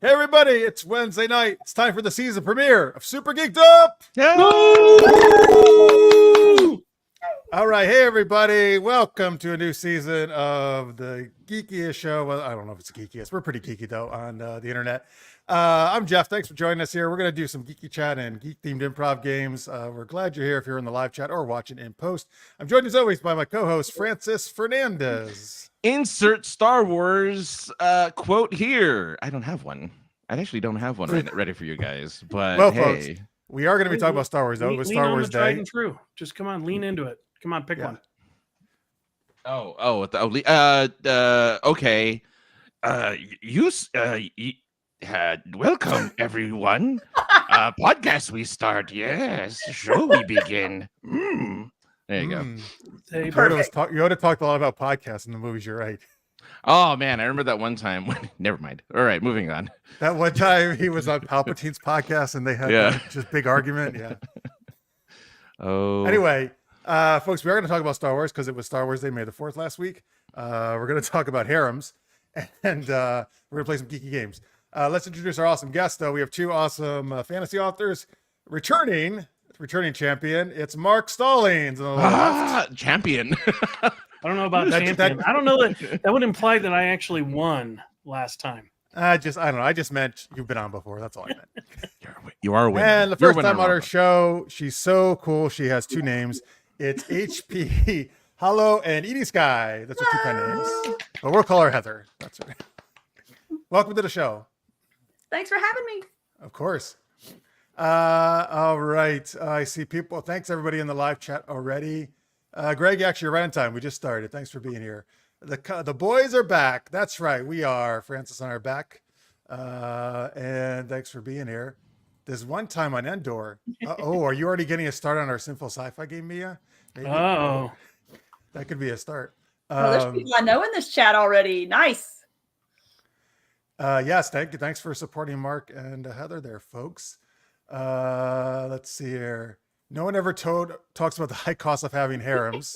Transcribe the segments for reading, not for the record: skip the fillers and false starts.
Hey everybody, it's Wednesday night. It's time for the season premiere of Super Geeked Up. All right, hey everybody, welcome to a new season of the geekiest show. Well, I don't know if it's the geekiest. We're pretty geeky though on the internet. I'm Jeff. Thanks for joining us here. We're going to do some geeky chat and geek-themed improv games. We're glad you're here if you're in the live chat or watching in post. I'm joined as always by my co-host, Francis Fernandez. Insert Star Wars quote here. I don't have one. I actually don't have one ready for you guys. But well, hey, folks, we are going to be talking about Star Wars though. It was Star Wars Day. True. Just come on, lean into it. Come on, pick one. Okay. Welcome everyone. Podcast we start. Yes, show we begin. There you go. Yoda talked a lot about podcasts in the movies. You're right. Oh man, I remember that one time when. Never mind. All right, moving on. That one time he was on Palpatine's podcast and they had just big argument. Yeah. Oh. Anyway, folks, we are going to talk about Star Wars because it was Star Wars Day, May the 4th last week. We're going to talk about harems and we're going to play some geeky games. Let's introduce our awesome guests, though. We have two awesome fantasy authors returning champion. It's Mark Stallings. Champion. I don't know about champion. I don't know that would imply that I actually won last time. I don't know. I just meant you've been on before. That's all I meant. You are a winner. And the first time on our show, she's so cool. She has two names. It's H.P. Holo and Edie Skye. That's her two kind of names. But we'll call her Heather. That's her. Welcome to the show. Thanks for having me. Of course. All right. I see people. Thanks everybody in the live chat already. Greg, actually, you're right on time. We just started. Thanks for being here. The boys are back. That's right. We are. Francis and I are back. And thanks for being here. There's one time on Endor. Are you already getting a start on our Sinful Sci-Fi game, Mia? Maybe? Oh. That could be a start. There's people I know in this chat already. Nice. Yes, thank you. Thanks for supporting Mark and Heather there, folks. Let's see here. No one ever talks about the high cost of having harems.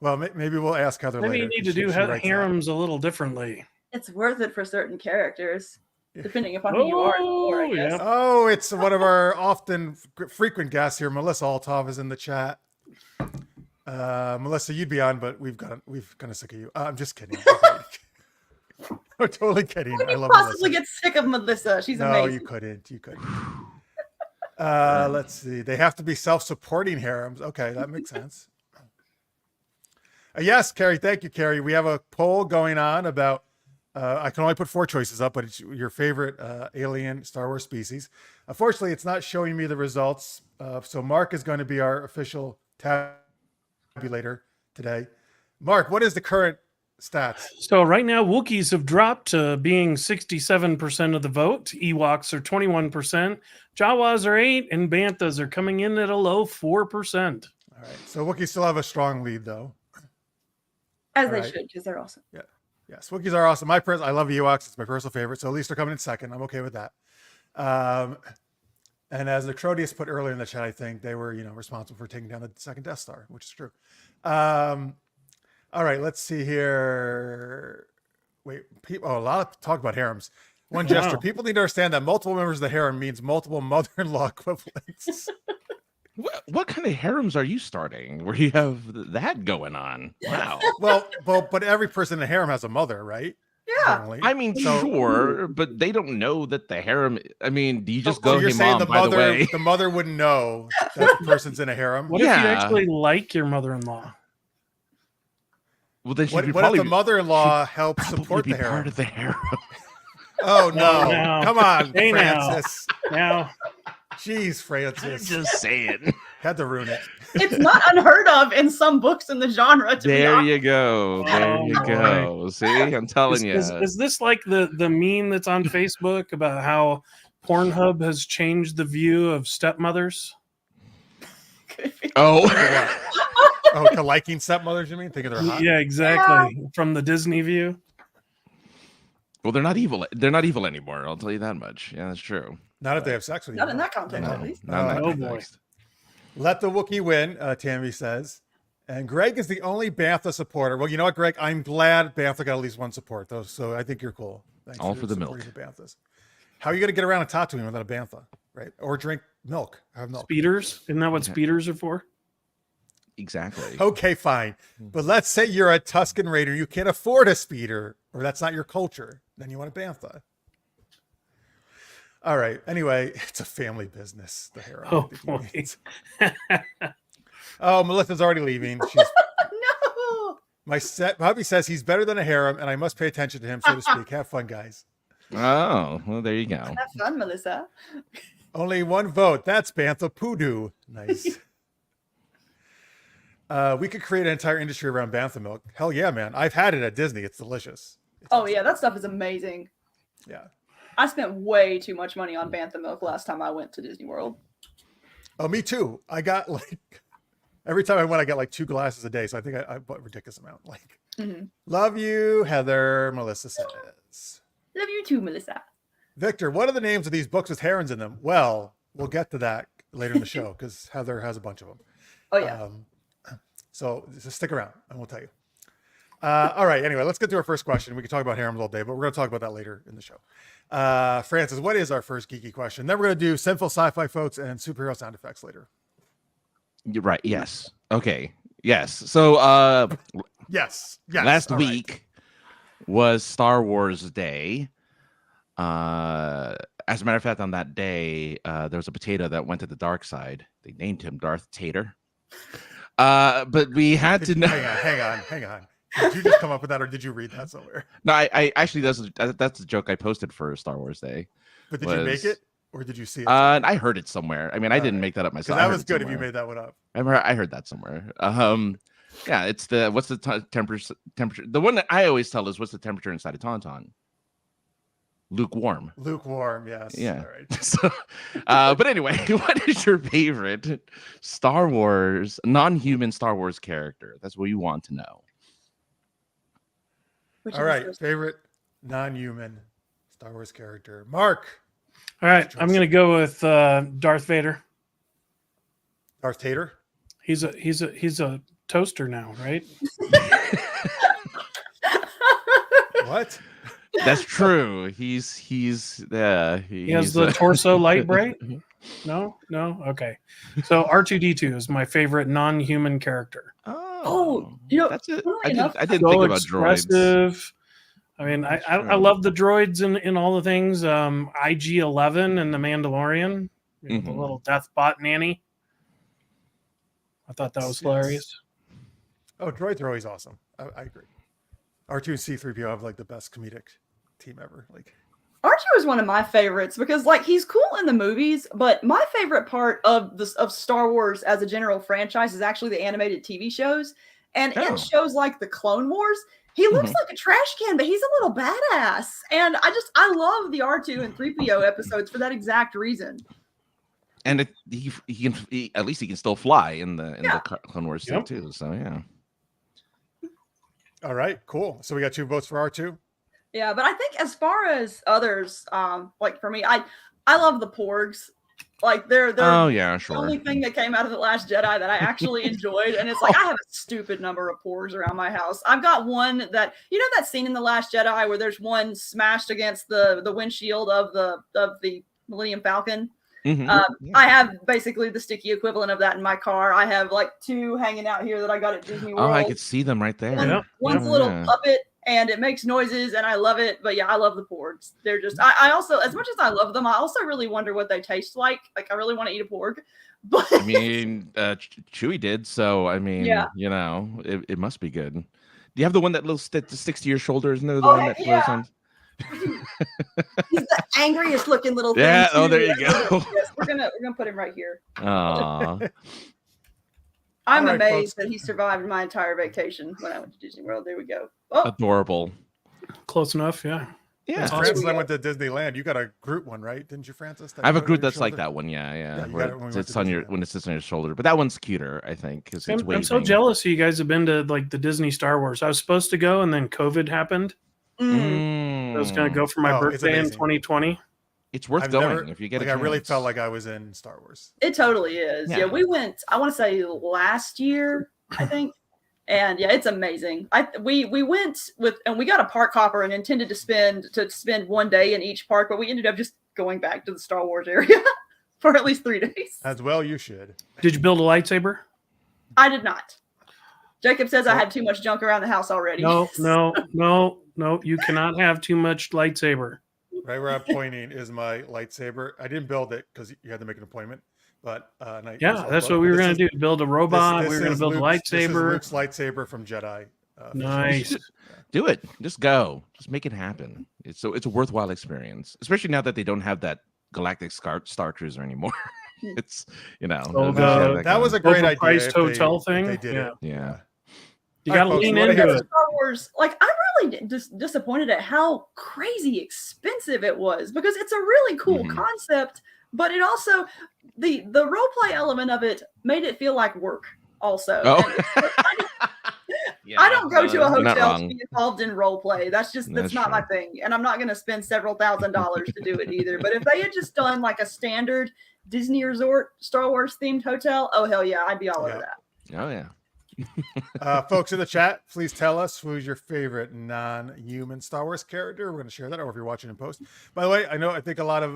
Well, maybe we'll ask Heather later. Maybe you need to do harems a little differently. It's worth it for certain characters, depending upon who you are. I guess. Yeah. Oh, it's one of our often frequent guests here. Melissa Althoff is in the chat. Melissa, you'd be on, but we've kind of sick of you. I'm just kidding. I'm totally kidding. I love possibly Melissa. Get sick of Melissa. She's amazing. No, you couldn't. Let's see. They have to be self-supporting harems. Okay, that makes sense. Yes, Carrie. Thank you, Carrie. We have a poll going on about. I can only put 4 choices up, but it's your favorite alien Star Wars species. Unfortunately, it's not showing me the results. So Mark is going to be our official tabulator today. Mark, what is the current stats? So right now, Wookiees have dropped to being 67% of the vote. Ewoks are 21%. Jawas are 8%, and Banthas are coming in at a low 4%. All right. So Wookiees still have a strong lead, though. As they should, because they're awesome. Yeah. Yes, Wookiees are awesome. I love Ewoks. It's my personal favorite. So at least they're coming in second. I'm okay with that. And as the Crodius put earlier in the chat, I think they were, responsible for taking down the second Death Star, which is true. All right, let's see here. Wait, a lot of talk about harems. One gesture. People need to understand that multiple members of the harem means multiple mother-in-law equivalents. What kind of harems are you starting where you have that going on? Wow. Well, but every person in the harem has a mother, right? Yeah. Apparently. I mean, sure, but they don't know that the harem. I mean, do you just go? You're hey, saying Mom, the mother wouldn't know that the person's in a harem? What if you actually like your mother-in-law? Well, then what if the mother-in-law helps support the harem? Part of the harem. Oh no! Come on, hey, Francis. Now. Jeez, Francis. I'm just saying. Had to ruin it. It's not unheard of in some books in the genre. There you go. There you go. See, I'm telling you. Is this like the meme that's on Facebook about how Pornhub has changed the view of stepmothers? Oh. To liking stepmothers, you mean? Thinking they're hot? Yeah, exactly. Yeah. From the Disney view. Well, they're not evil. They're not evil anymore. I'll tell you that much. Yeah, that's true. Not if they have sex with you. Not in that context, at least. Not in that context. Let the Wookiee win, Tammy says. And Greg is the only Bantha supporter. Well, you know what, Greg? I'm glad Bantha got at least one support, though. So I think you're cool. Thanks All for the supporting milk. the Banthas. How are you going to get around a Tatooine without a Bantha, right? Or drink milk? Have milk. Speeders? Isn't that what Okay. speeders are for? Exactly. Okay, fine. But let's say you're a Tusken Raider. You can't afford a speeder, or that's not your culture. Then you want a Bantha. All right. Anyway, it's a family business. The harem. Oh, boy. Oh, Melissa's already leaving. She's No. my set. Bobby says he's better than a harem, and I must pay attention to him, so to speak. Have fun, guys. Oh, well, there you go. Have fun, Melissa. Only one vote. That's Bantha Poodoo. Nice. We could create an entire industry around Bantha milk. Hell yeah, man. I've had it at Disney. It's delicious. Oh yeah, that stuff is amazing. Yeah. I spent way too much money on Bantha milk last time I went to Disney World. Oh, me too. I got like every time I went, I got like 2 glasses a day. So I think I bought a ridiculous amount. Like, love you, Heather. Melissa says. Love you too, Melissa. Victor, what are the names of these books with herons in them? Well, we'll get to that later in the show because Heather has a bunch of them. Oh yeah. So just stick around and we'll tell you. All right. Anyway, let's get to our first question. We can talk about harems all day, but we're going to talk about that later in the show. Francis, what is our first geeky question? Then we're going to do Sinful, Sci-Fi folks, and superhero sound effects later. You're right. Yes. Okay. Yes. So Yes. last All right. week was Star Wars Day. As a matter of fact, on that day, there was a potato that went to the dark side. They named him Darth Tater. But we had to know. Hang on. Did you just come up with that, or did you read that somewhere? No, I actually that's a joke I posted for Star Wars Day. But did you make it, or did you see it? I heard it somewhere. I mean, I didn't right. make that up Because myself. that was good if you made that one up. I heard that somewhere. Yeah, it's the what's the temperature? The one that I always tell is what's the temperature inside a tauntaun? Lukewarm. Lukewarm, yes. Yeah. All right. So, but anyway, what is your favorite Star Wars non-human Star Wars character? That's what you want to know. Which All is right. yours? Favorite non-human Star Wars character. Mark. All right, I'm going to go with Darth Vader. Darth Tater. He's a toaster now, right? What? That's true. He has the torso light bright. No, okay. So R2D2 is my favorite non-human character. Oh, you know, that's it. funnily I enough, didn't So think about droids. expressive. I mean, I love the droids in all the things. IG-11 and the Mandalorian, the little death bot nanny. I thought that was hilarious. Oh, droids are always awesome. I agree. R2 and C-3PO have like the best comedic team ever. Like R2 is one of my favorites because like he's cool in the movies, but my favorite part of Star Wars as a general franchise is actually the animated TV shows. And in shows like the Clone Wars, he looks like a trash can, but he's a little badass. And I love the R2 and 3PO episodes for that exact reason. And he can at least he can still fly in the Clone Wars too. So yeah. All right, cool. So we got 2 votes for R2. Yeah, but I think as far as others, like for me, I love the Porgs. Like they're oh yeah, the sure. only thing that came out of The Last Jedi that I actually enjoyed. And it's like I have a stupid number of Porgs around my house. I've got one that that scene in The Last Jedi where there's one smashed against the windshield of the Millennium Falcon. I have basically the sticky equivalent of that in my car. I have like 2 hanging out here that I got at Disney World. Oh, I could see them right there. One's a little puppet and it makes noises and I love it. But yeah, I love the Porgs. They're just, I also, as much as I love them, I also really wonder what they taste like. Like I really want to eat a Porg. But I mean, Chewie did. So, I mean, it must be good. Do you have the one that sticks to your shoulder? Isn't there the one that flows on? He's the angriest looking little thing. Yeah. Too. Oh, there you go. Yes, we're gonna put him right here. Aww. I'm All right, amazed folks. that he survived my entire vacation when I went to Disney World. There we go. Oh, Adorable. Close enough, yeah. Yeah. Francis and I went to Disneyland. You got a Groot one, right? Didn't you, Francis? I have a Groot that's like that one. Yeah. you Where got it when we it went sits to on your Disneyland. when it sits on your shoulder. But that one's cuter, I think, because it's I'm so waving. jealous you guys have been to like the Disney Star Wars. I was supposed to go and then COVID happened. I was going to go for my Oh, it's birthday in amazing. 2020. It's worth I've going never- if you get like a I really chance. felt like I was in Star Wars. it totally is. Yeah. Yeah, we went. I want to say last year. I think And yeah, it's amazing. We went with, and we got a park hopper and intended to spend one day in each park, but we ended up just going back to the Star Wars area for at least 3 days. As well, you should. Did you build a lightsaber? I did not. Jacob says I had too much junk around the house already. No. You cannot have too much lightsaber. Right where I'm pointing is my lightsaber. I didn't build it because you had to make an appointment. But that's what we were going to do. Build a robot. We were going to build a lightsaber. This is Luke's lightsaber from Jedi. Nice. Do it. Just go. Just make it happen. It's a worthwhile experience, especially now that they don't have that Galactic Star Cruiser anymore. It's that was a great idea. Overpriced hotel thing. They did it. Yeah. You got to lean into it. Star Wars, like I'm really disappointed at how crazy expensive it was because it's a really cool concept, but it also the role play element of it made it feel like work. Also, I don't go to a hotel to be involved in role play. That's not my thing, and I'm not going to spend several $1,000s to do it either. But if they had just done like a standard Disney Resort Star Wars themed hotel, oh hell yeah, I'd be all over that. Oh yeah. Folks in the chat, please tell us who's your favorite non-human Star Wars character. We're going to share that, or if you're watching in post. By the way, I think a lot of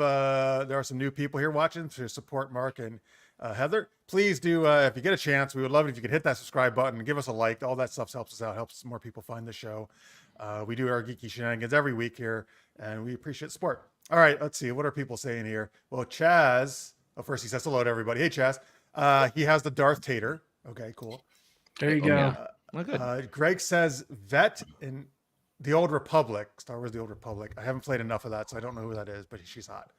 there are some new people here watching to support Mark and Heather. Please do, if you get a chance, we would love it if you could hit that subscribe button and give us a like. All that stuff helps us out, helps more people find the show. We do our geeky shenanigans every week here, and we appreciate support. All right, let's see. What are people saying here? Well, Chaz, first he says hello to everybody. Hey, Chaz. He has the Darth Tater. Okay, cool. There you go. Greg says Vet in the Old Republic, Star Wars: The Old Republic. I haven't played enough of that, so I don't know who that is, but she's hot.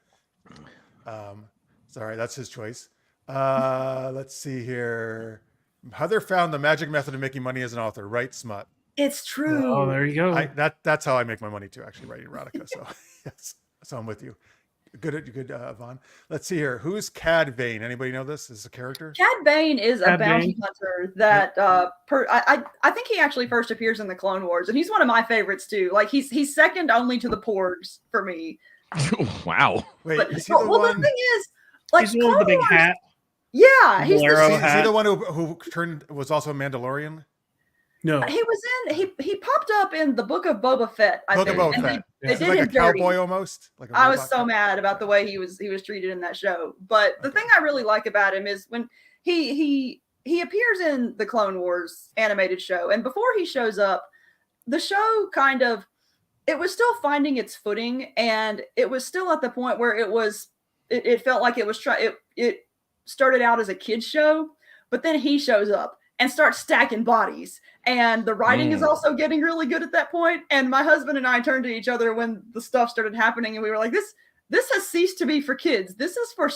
Sorry, that's his choice. Let's see here. Heather found the magic method of making money as an author. Right, Smut. It's true. Oh, there you go. That's how I make my money too, actually, writing erotica. So yes, so I'm with you. Good, Vaughn. Let's see here. Who's Cad Bane? Anybody know this? Is this a character? Cad Bane is a bounty hunter that I think he actually first appears in the Clone Wars, and he's one of my favorites too. Like he's second only to the Porgs for me. Wow. Wait, is he the one? The thing is, like, he's the one with the big hat. Yeah, is he the one who was also a Mandalorian? No, he was in. He popped up in the Book of Boba Fett. I think. Book of Boba Fett. They did like him a cowboy almost. Like I was so mad about the way he was treated in that show. But the thing I really like about him is when he appears in the Clone Wars animated show, and before he shows up, the show it was still finding its footing, and it was still at the point where it felt like it started out as a kid's show, but then he shows up and starts stacking bodies. And the writing is also getting really good at that point. And my husband and I turned to each other when the stuff started happening, and we were like, this has ceased to be for kids. This is for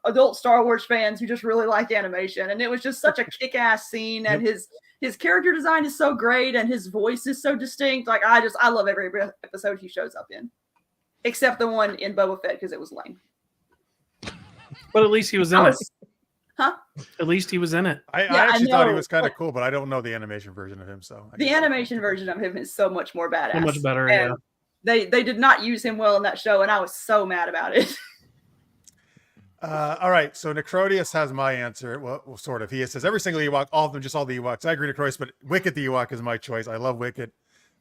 adult Star Wars fans who just really like animation. And it was just such a kick-ass scene, and his character design is so great, and his voice is so distinct. Like I love every episode he shows up in, except the one in Boba Fett because it was lame. But at least he was in it. Huh? At least he was in it. I actually thought he was kind of cool, but I don't know the animation version of him. So the animation version of him is so much more badass. So much better, and they did not use him well in that show, and I was so mad about it. All right, so Necrodius has my answer. Well, sort of. He says every single Ewok, all of them, just all the Ewoks. I agree, Necrodius, but Wicket the Ewok is my choice. I love Wicket.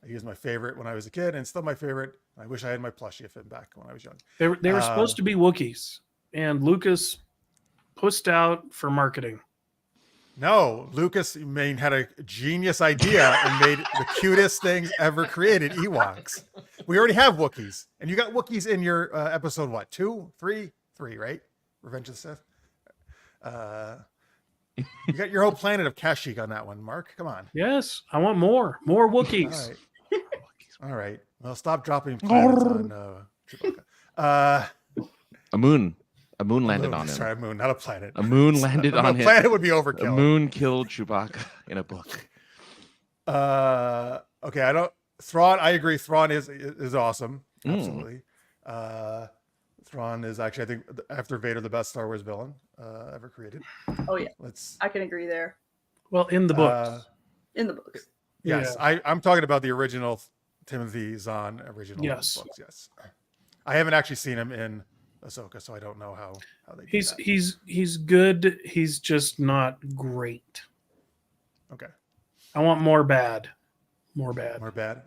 He was my favorite when I was a kid, and still my favorite. I wish I had my plushie of him back when I was young. They were supposed to be Wookiees, and Lucas pushed out for marketing. No, Lucas had a genius idea and made the cutest things ever created, Ewoks. We already have Wookiees, and you got Wookiees in your episode, what, 2, 3, right? Revenge of the Sith. You got your whole planet of Kashyyyk on that one, Mark. Come on. Yes, I want more Wookiees. All right. Well, stop dropping planets on Chewbacca. A moon landed on him. Sorry, a moon, not a planet. A moon landed on him. A planet would be overkill. A moon killed Chewbacca in a book. Okay, Thrawn, I agree. Thrawn is awesome. Absolutely. Thrawn is actually, I think, after Vader, the best Star Wars villain ever created. Oh yeah, I can agree there. Well, in the books. In the books. Yes, yeah. I'm talking about the original Timothy Zahn original books. Yes, I haven't actually seen him in Ahsoka, so I don't know how they do that. He's good. He's just not great. Okay. I want more bad. More bad. More bad.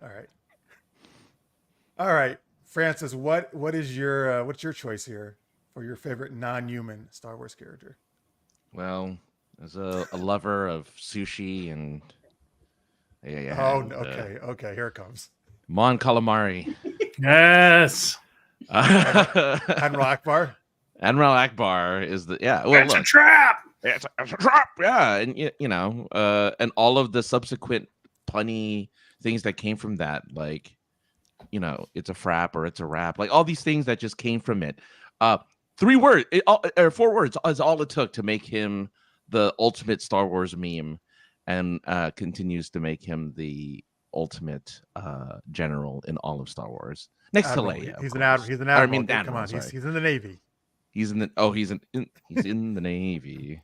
All right, Francis. What's your choice here for your favorite non-human Star Wars character? Well, as a lover of sushi and Okay. Here it comes. Mon Calamari. Yes. Admiral Akbar. Admiral Akbar is the Well, It's a trap. It's a trap. Yeah, and and all of the subsequent punny things that came from that, like, it's a frap or it's a rap, like all these things that just came from it. 4 words is all it took to make him the ultimate Star Wars meme, and continues to make him the ultimate general in all of Star Wars, next Admiral. to Leia. He's an admiral. He's an admiral. I mean, Dude, admiral, come on, sorry. he's in the Navy. He's in the Navy.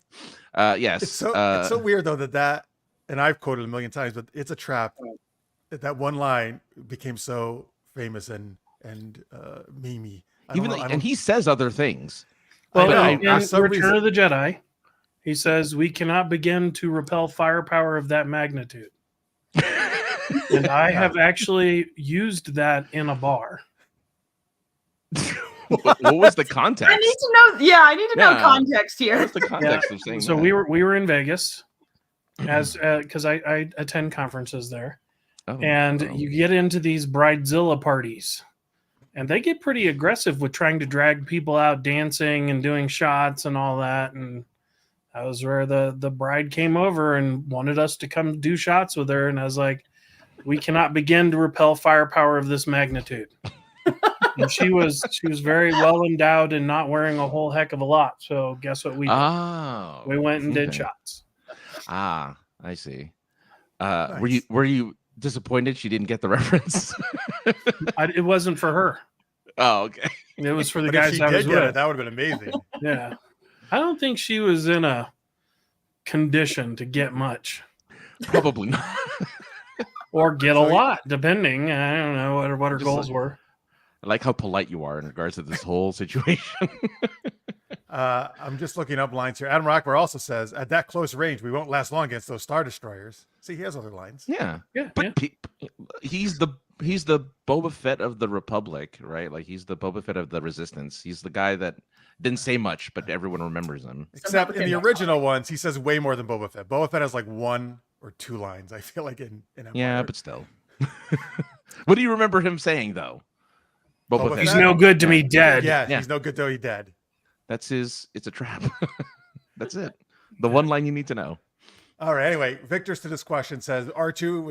Yes. It's so weird though that and I've quoted a million times, but it's a trap. That one line became so famous and memey. And he says other things. Well, know. in For some Return reason- of the Jedi, he says, "We cannot begin to repel firepower of that magnitude." And I have actually used that in a bar. what was the context? I need to know. Yeah, I need to know Yeah. context here. What's the context of saying So that? we were in Vegas, as because I attend conferences there, and you get into these bridezilla parties, and they get pretty aggressive with trying to drag people out dancing and doing shots and all that. And that was where the bride came over and wanted us to come do shots with her, and I was like, "We cannot begin to repel firepower of this magnitude." And she was very well endowed and not wearing a whole heck of a lot. So guess what we did? We went and did okay. shots. I see. Nice. Were you disappointed she didn't get the reference? It wasn't for her. Oh, okay. It was for the But if guys she I was did get it, with. that would have been amazing. Yeah. I don't think she was in a condition to get much Probably not. or get So a lot, depending. I don't know what her Just goals like- were. I like how polite you are in regards to this whole situation. I'm just looking up lines here. Admiral Akbar also says, "At that close range, we won't last long against those Star Destroyers." See, he has other lines. Yeah. Yeah. But he's the Boba Fett of the Republic, right? Like, he's the Boba Fett of the Resistance. He's the guy that didn't say much, but everyone remembers him. Except in the original ones, he says way more than Boba Fett. Boba Fett has like 1 or 2 lines, I feel like, in Empire. Yeah, but still. What do you remember him saying, though? Boba Fett. He's Fett? no good to me dead. Yeah, Yeah. he's no good though he dead. That's his. It's a trap. That's it. The one line you need to know. All right. Anyway, Victor's to this question says R2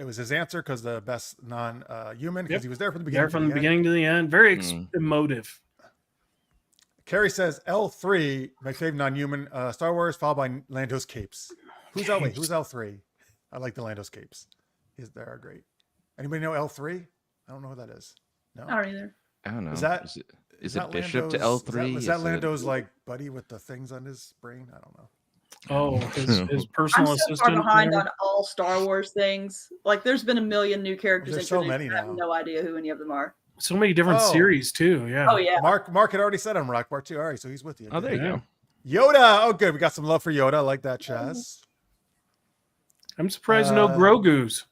was his answer because the best non-human because Yep. he was there from the beginning. There from the to the end. beginning to the end. Very Mm. emotive. Carrie says L3, my favorite non-human Star Wars, followed by Lando's capes. Who's L3? I like the Lando's capes. They are great. Anybody know L3? I don't know who that is. No. I don't either. I don't know. Is that- is that it Bishop to Lando's- L3? Is that Lando's like buddy with the things on his brain? I don't know. Oh, his I'm personal so assistant. far behind there. on all Star Wars things. Like, there's been a million new characters There's so introduced. many I have now. no idea who any of them are. So many different Oh. series too. Yeah. Oh yeah. Mark had already said I'm Rock Part 2. All right, so he's with you. Oh, there you Yeah. go. Yoda. Oh, good. We got some love for Yoda. I like that, Chaz. I'm surprised no Uh, Grogu's.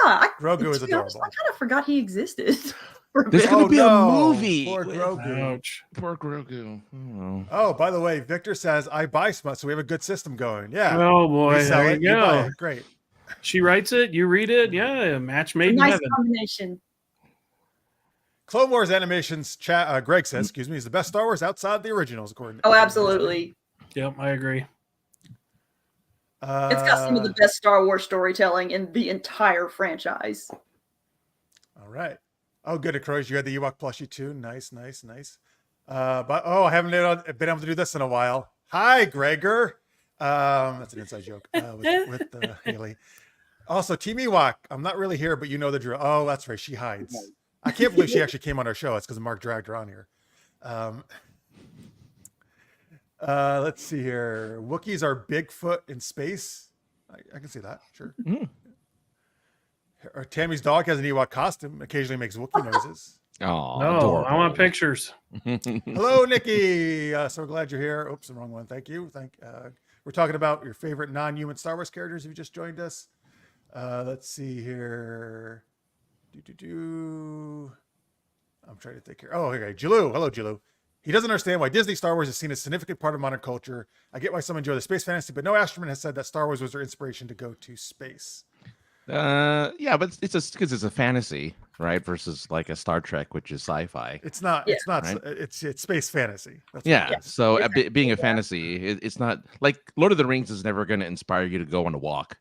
Yeah, Grogu is to be honest, adorable. I kind of forgot he existed. for a There's bit. gonna be a no. movie Poor with- Grogu. Ouch. Poor Grogu. Oh. Oh, by the way, Victor says I buy smut, so we have a good system going. Yeah. Oh boy, You sell there it, you you buy go. it. Great. She writes it, you read it. Yeah, match made in nice heaven. combination. Clone Wars animations chat. Greg says, excuse me, is the best Star Wars outside the originals, according to Oh, absolutely. Yep, I agree. It's got some of the best Star Wars storytelling in the entire franchise. All right. Oh, good, Crows. You had the Ewok plushie too. Nice. But I haven't been able to do this in a while. Hi, Gregor. That's an inside joke with Haley. Also, Team Ewok. I'm not really here, but you know the drill. Oh, that's right. She hides. I can't believe she actually came on our show. It's because Mark dragged her on here. Let's see here. Wookiees are Bigfoot in space. I can see that. Sure. Mm. Or Tammy's dog has an Ewok costume. Occasionally makes Wookiee noises. Oh, No, I want pictures. Hello, Nikki. So glad you're here. Oops, the wrong one. Thank you. We're talking about your favorite non-human Star Wars characters. If you just joined us, let's see here. I'm trying to think here. Oh, okay. Jilu. Hello, Jilu. He doesn't understand why Disney Star Wars is seen as a significant part of modern culture. I get why some enjoy the space fantasy, but no astronaut has said that Star Wars was their inspiration to go to space. Yeah, but it's just because it's a fantasy, right? Versus like a Star Trek, which is sci-fi. It's not. Yeah. It's not. Right? It's space fantasy. That's what Yeah. it is. So It's being a yeah. fantasy, it's not like Lord of the Rings is never going to inspire you to go on a walk.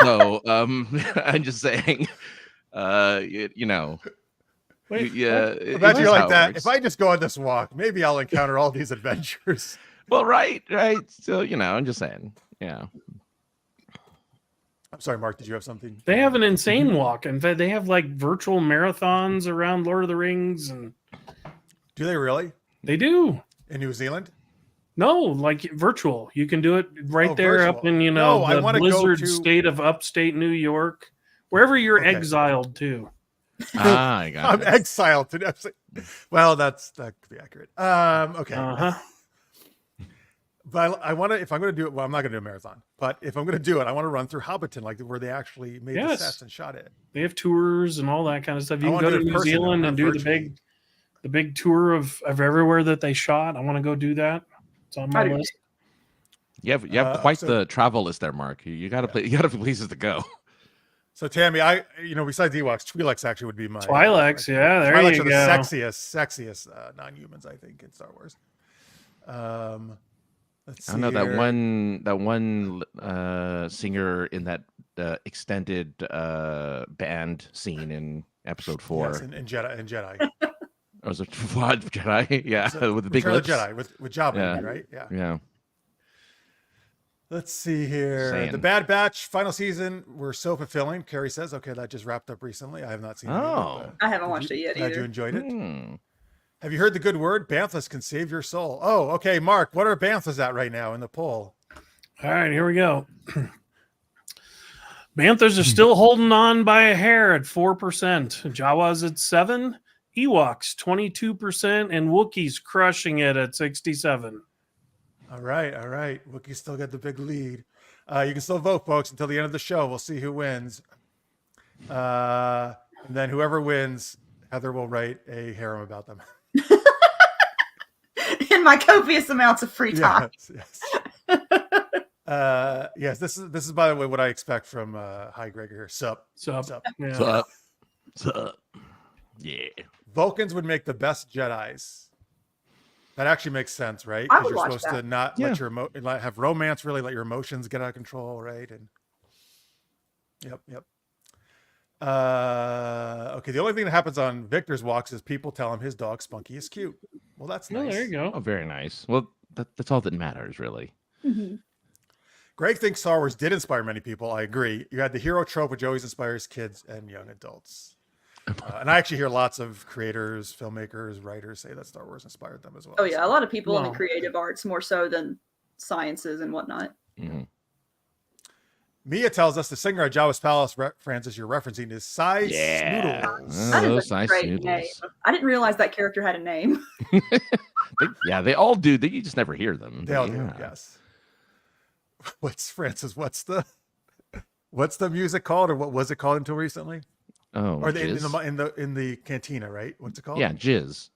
So I'm just saying, you know. Wait, Yeah, Imagine you're like that. If I just go on this walk, maybe I'll encounter all these adventures. well, right. So I'm just saying, yeah. I'm sorry, Mark. Did you have something? They have an insane walk. In fact, they have like virtual marathons around Lord of the Rings, and Do they really they do. in New Zealand? No, like virtual. You can do it right Oh, there up virtual. in No, I the wanna go blizzard to- state of upstate New York, wherever you're Okay. exiled to. I got I'm it. exiled to. Well, that could be accurate. Okay. Uh-huh. But I want to, if I'm going to do it, well, I'm not going to do a marathon, but if I'm going to do it, I want to run through Hobbiton, like where they actually made the Yes. sets and shot it. They have tours and all that kind of stuff. I You can wanna go do to it in New person, though, Zealand not and do virtually. the big tour of everywhere that they shot. I want to go do that. It's on my I do list. You have Uh, quite so- the travel list there, Mark. You got to you got places to go. So Tammy, besides Ewoks, Twi'leks actually would be my Twi'leks, yeah, there Twi'leks you are go. the sexiest non-humans, I think, in Star Wars. Let's see. I know that here. one singer in that extended band scene in Episode 4. Yes, in Jedi. Or was it what Jedi? Yeah, So, with the big Return of lips. the Jedi with Jabba, Yeah. right? Yeah. Yeah. Let's see here. Saying. The Bad Batch final season were so fulfilling. Carrie says, "Okay, that just wrapped up recently. I have not seen it. Oh. Yet, I haven't watched it yet Glad you either. enjoyed it. Hmm. Have you heard the good word? Banthas can save your soul. Oh, okay, Mark. What are Banthas at right now in the poll? All right, here we go. Banthas are still holding on by a hair at 4%. Jawas at 7%. Ewoks 22%, and Wookiees crushing it at 67%. All right. Wookiees still got the big lead. You can still vote, folks, until the end of the show. We'll see who wins. And then whoever wins, Heather will write a harem about them. In my copious amounts of free time. Yes. Yes. This is by the way what I expect from Hi Gregor here. Sup. So, Sup. yeah. Sup? Yeah. Vulcans would make the best Jedis. That actually makes sense, right? I Because would you're watch supposed to that. not Yeah. let your have romance, really let your emotions get out of control, right? And yep. Okay. The only thing that happens on Victor's walks is people tell him his dog Spunky is cute. Well, that's Oh, nice. there you go. Oh, very nice. Well, that's all that matters, really. Mhm. Greg thinks Star Wars did inspire many people. I agree. You had the hero trope, which always inspires kids and young adults. And I actually hear lots of creators, filmmakers, writers say that Star Wars inspired them as well. Oh yeah, a lot of people in the Wow. creative arts more so than sciences and whatnot. Mhm. Mia tells us the singer at Jabba's Palace, Francis, you're referencing is Cy Yeah. Snoodles. That those is a nice great noodles. name. I didn't realize that character had a name. They all do. You just never hear them. They all but do, yeah. yes. Francis? What's the music called, or what was it called until recently? Oh, Or in jizz? the cantina, right? What's it called? Yeah, jizz.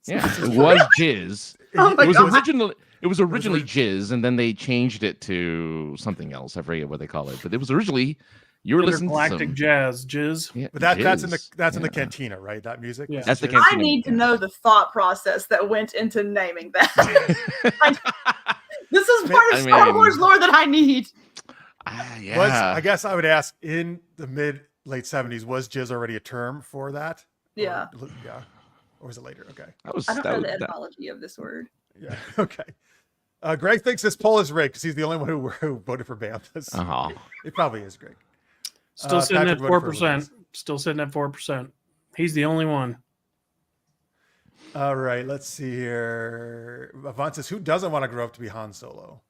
Yeah, it was jizz. Oh my It was God. originally jizz, and then they changed it to something else. I forget what they call it, but it was originally you were listening to Intergalactic some. Jazz, Jizz. Yeah, But that's in the jizz. in the Yeah. cantina, right? That music. Yeah. That's the Jizz? cantina. I need to know the thought process that went into naming that. This is part of I Star mean- Wars lore that I need. Yeah. I guess I would ask in the late 70s, was jizz already a term for that? Yeah. Yeah. Or was it later? Okay. that was I don't that know was- the that- etymology of this word. Yeah. Okay. Greg thinks this poll is rigged because he's the only one who voted for Banthas. Uh-huh. It probably is, Greg. Still sitting Patrick at voted for 4%. Lucas. Still sitting at 4%. He's the only one. All right. Let's see here. Avant says, who doesn't want to grow up to be Han Solo?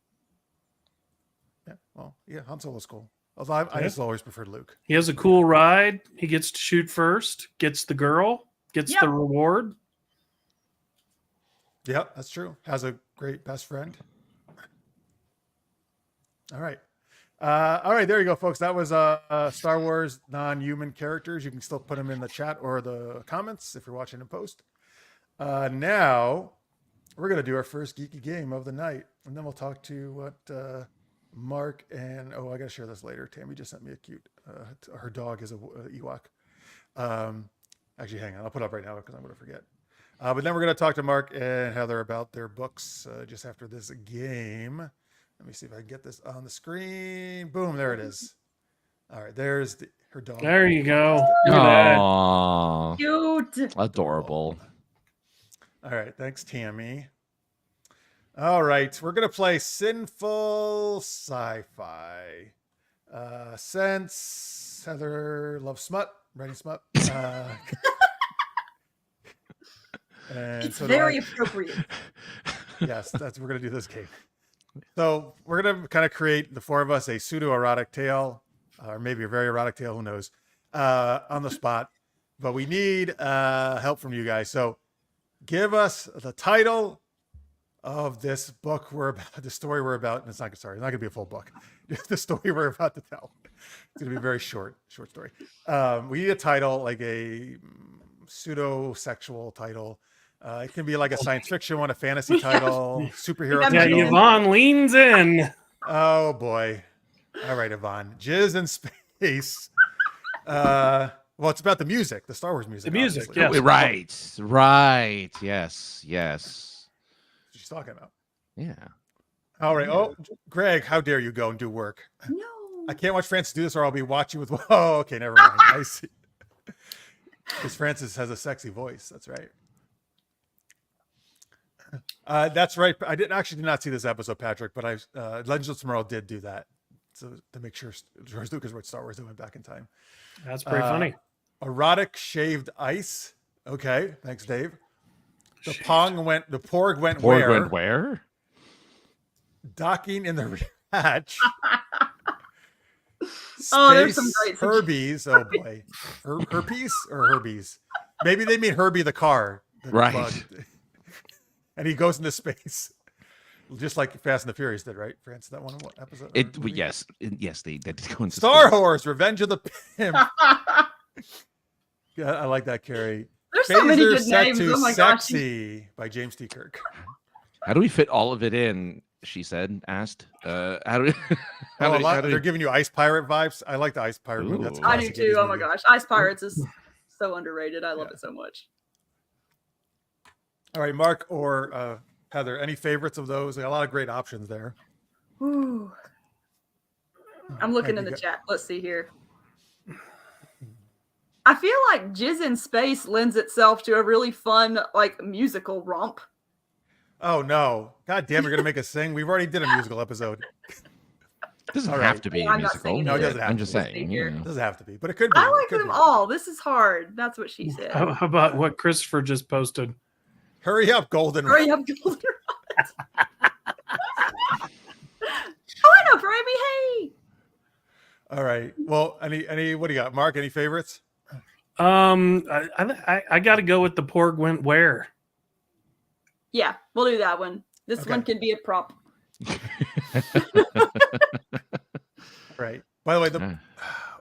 Yeah. Well, yeah, Han Solo's cool. Although I Yeah. just always preferred Luke. He has a cool ride. He gets to shoot first, gets the girl, gets Yep. the reward. Yep, that's true. Has a great best friend. All right. All right, there you go, folks. That was Star Wars non-human characters. You can still put them in the chat or the comments if you're watching in post. Now, we're going to do our first geeky game of the night, and then we'll talk to what Mark and... Oh, I got to share this later. Tammy just sent me a cute... her dog is a Ewok. Actually, hang on. I'll put it up right now because I'm going to forget. But then we're going to talk to Mark and Heather about their books just after this game. Let me see if I can get this on the screen. Boom, there it is. All right, there's her dog. There you go. Look at that. Aww, Cute. adorable. All right, thanks, Tammy. All right, we're going to play Sinful Sci-Fi. Since Heather loves smut, writing smut. And It's so very appropriate. Yes, we're going to do this game. So we're going to kind of create, the four of us, a pseudo-erotic tale, or maybe a very erotic tale, who knows, on the spot. But we need help from you guys. So give us the title of this book the story we're about. And it's not going to be a full book. The story we're about to tell. It's going to be a very short story. We need a title, like a pseudo-sexual title. It can be like a science fiction one, a fantasy title, superhero Yeah, title. Yvonne leans in. Oh boy. All right, Yvonne. Jizz in space. Well, it's about the music, the Star Wars music. The music, obviously. yes. Right. Yes. Yes. What she's talking about. Yeah. All right. Oh, Greg, how dare you go and do work? No. I can't watch Francis do this or I'll be watching with... Oh, okay, never mind. I see. Because Francis has a sexy voice. That's right. That's right. I did not see this episode, Patrick, but Legends of Tomorrow did do that. So to make sure George Lucas wrote Star Wars, they went back in time. That's pretty funny. Erotic shaved ice. Okay, thanks, Dave. The porg went Porg where? went where? Docking in the hatch. Oh, there's some great Herbies. Oh boy, herpes or Herbies? Maybe they mean Herbie the car. The Right. bug. And he goes into space, just like Fast and the Furious did, right? France, that one what episode? Yes, they did go into Star space. Horse: Revenge of the Pimp. Yeah, I like that, Carrie. There's so many Phaser good set names. to Oh my gosh. Sexy by James T. Kirk. How do we fit all of it in? She asked. How do we? They're giving you Ice Pirate vibes. I like the Ice Pirate movie. That's a Ooh. I do classic too. 80s Oh my movie. gosh. Ice Pirates is so underrated. I love Yeah. it so much. All right, Mark or Heather, any favorites of those? They got a lot of great options there. Whew. I'm looking in you the go. chat. Let's see here. I feel like Jizz in Space lends itself to a really fun, like, musical romp. Oh no! God damn, you're gonna make us sing. We've already did a musical episode. Doesn't All have right. to be a I'm not musical. saying No, it doesn't have I'm to just be. saying. Here. You know. It doesn't have to be, but it could be. I It like could them be. all. This is hard. That's what she said. How about what Christopher just posted? Hurry up, Golden. Hurry up, Golden. Oh, I know, Premiree. Hey. All right. Well, any what do you got, Mark? Any favorites? I got to go with the porg went where. Yeah, we'll do that one. This Okay. one can be a prop. Right. By the way, Yeah.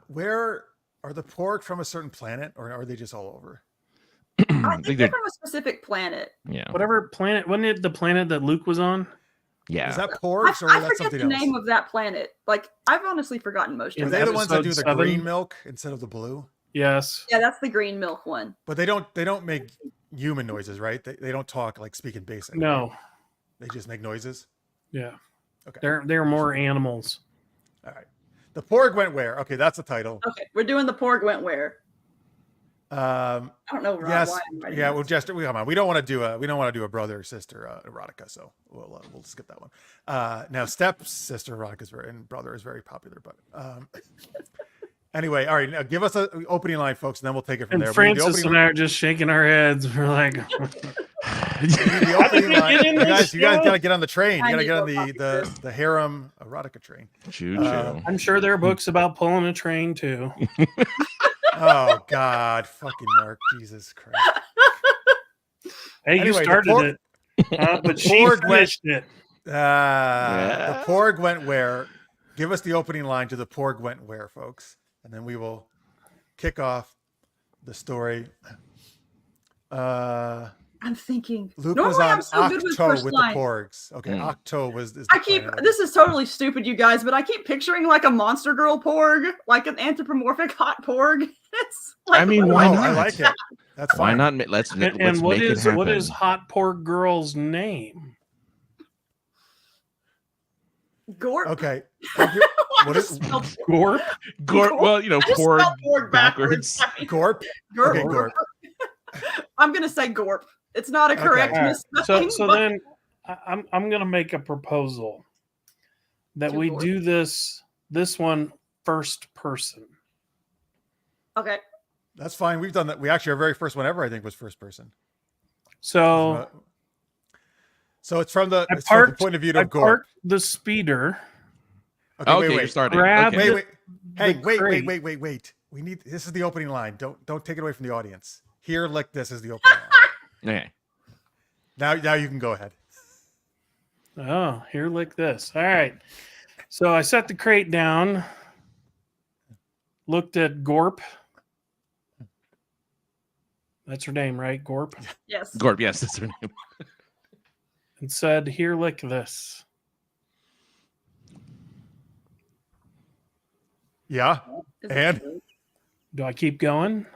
where are the porg from? A certain planet, or are they just all over? I think think they're they're- from a specific planet. Yeah. Whatever planet, wasn't it the planet that Luke was on? Yeah. Is that I, porgs, or I that's forget something the else? name of that planet. Like, I've honestly forgotten most Are of they it. the ones that do the Episode 7? green milk instead of the blue? Yes. Yeah, that's the green milk one. But they don't make human noises, right? They don't talk like speaking basic. No. They just make noises. Yeah. Okay. They're more animals. All right. The porg went where? Okay, that's the title. Okay, we're doing the porg went where. I don't know Yes. why I'm writing Yeah. this. Well, just come on. We don't want to do a brother sister erotica, so we'll skip that one. Now step sister erotica and brother is very popular, but anyway, all right. Now give us an opening line, folks, and then we'll take it from And there. Francis and I are just shaking our heads. We're like, The opening How line. did we get in this You guys show? got to get on the train. I You got to need get on more coffee, Chris. the harem erotica train. Choo-choo. I'm sure there are books about pulling a train too. Oh God, fucking Mark, Jesus Christ. Hey, you Anyway, started it. But she Porg finished it. The Yeah. Porg went where? Give us the opening line to the Porg went where, folks, and then we will kick off the story. I'm thinking. Luke Normally, was on I'm so good with Octo first with line. the Porgs. Okay, Octo is the I keep. planet. This is totally stupid, you guys, but I keep picturing like a monster girl Porg, like an anthropomorphic hot Porg. It's like, I mean, Oh, why I not? like it. That's Why fine. not? Let's And make it happen. what is Hot Pork Girl's name? Gorp. Okay. I What just is spelled Gorp? Gorp? Well, I just porg spelled Porg backwards. I mean, Gorp? Gorp. Okay, Gorp. I'm gonna say Gorp. It's not a correct All right. misspelling. So but- then I'm gonna make a proposal that To we Gorp? do this one first person. Okay. That's fine. We've done that. We actually, our very first one ever, I think, was first person. So So it's from the, I it's from the parked- point of view I of Gorp. parked the speeder. Okay, Okay, wait, you're wait. starting. Grab Okay. Wait. Hey, the wait. crate. Wait. We need, this is the opening line. Don't take it away from the audience. Here, lick this is the opening line. Okay. Now you can go ahead. Oh, here, like this. All right. So I set the crate down, looked at Gorp. That's her name, right? Gorp. Yes. Gorp, yes, that's her name. And said, here, lick this. Yeah. Is it And? true? Do I keep going?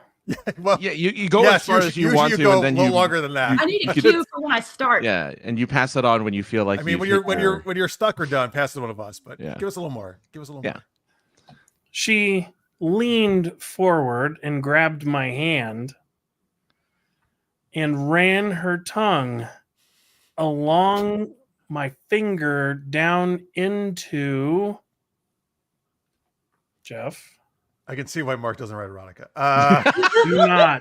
Well, Yeah, you go yes, as far as you usually want you to, go and then a little you longer than that. I need a you- cue for when I start. yeah, and you pass it on when you feel like. I mean, you've when you're hit when your- you're stuck or done, pass it to one of us. But Yeah. give us a little more. Give us a little Yeah. more. She leaned forward and grabbed my hand and ran her tongue along my finger down into Jeff. I can see why Mark doesn't write erotica. Do not.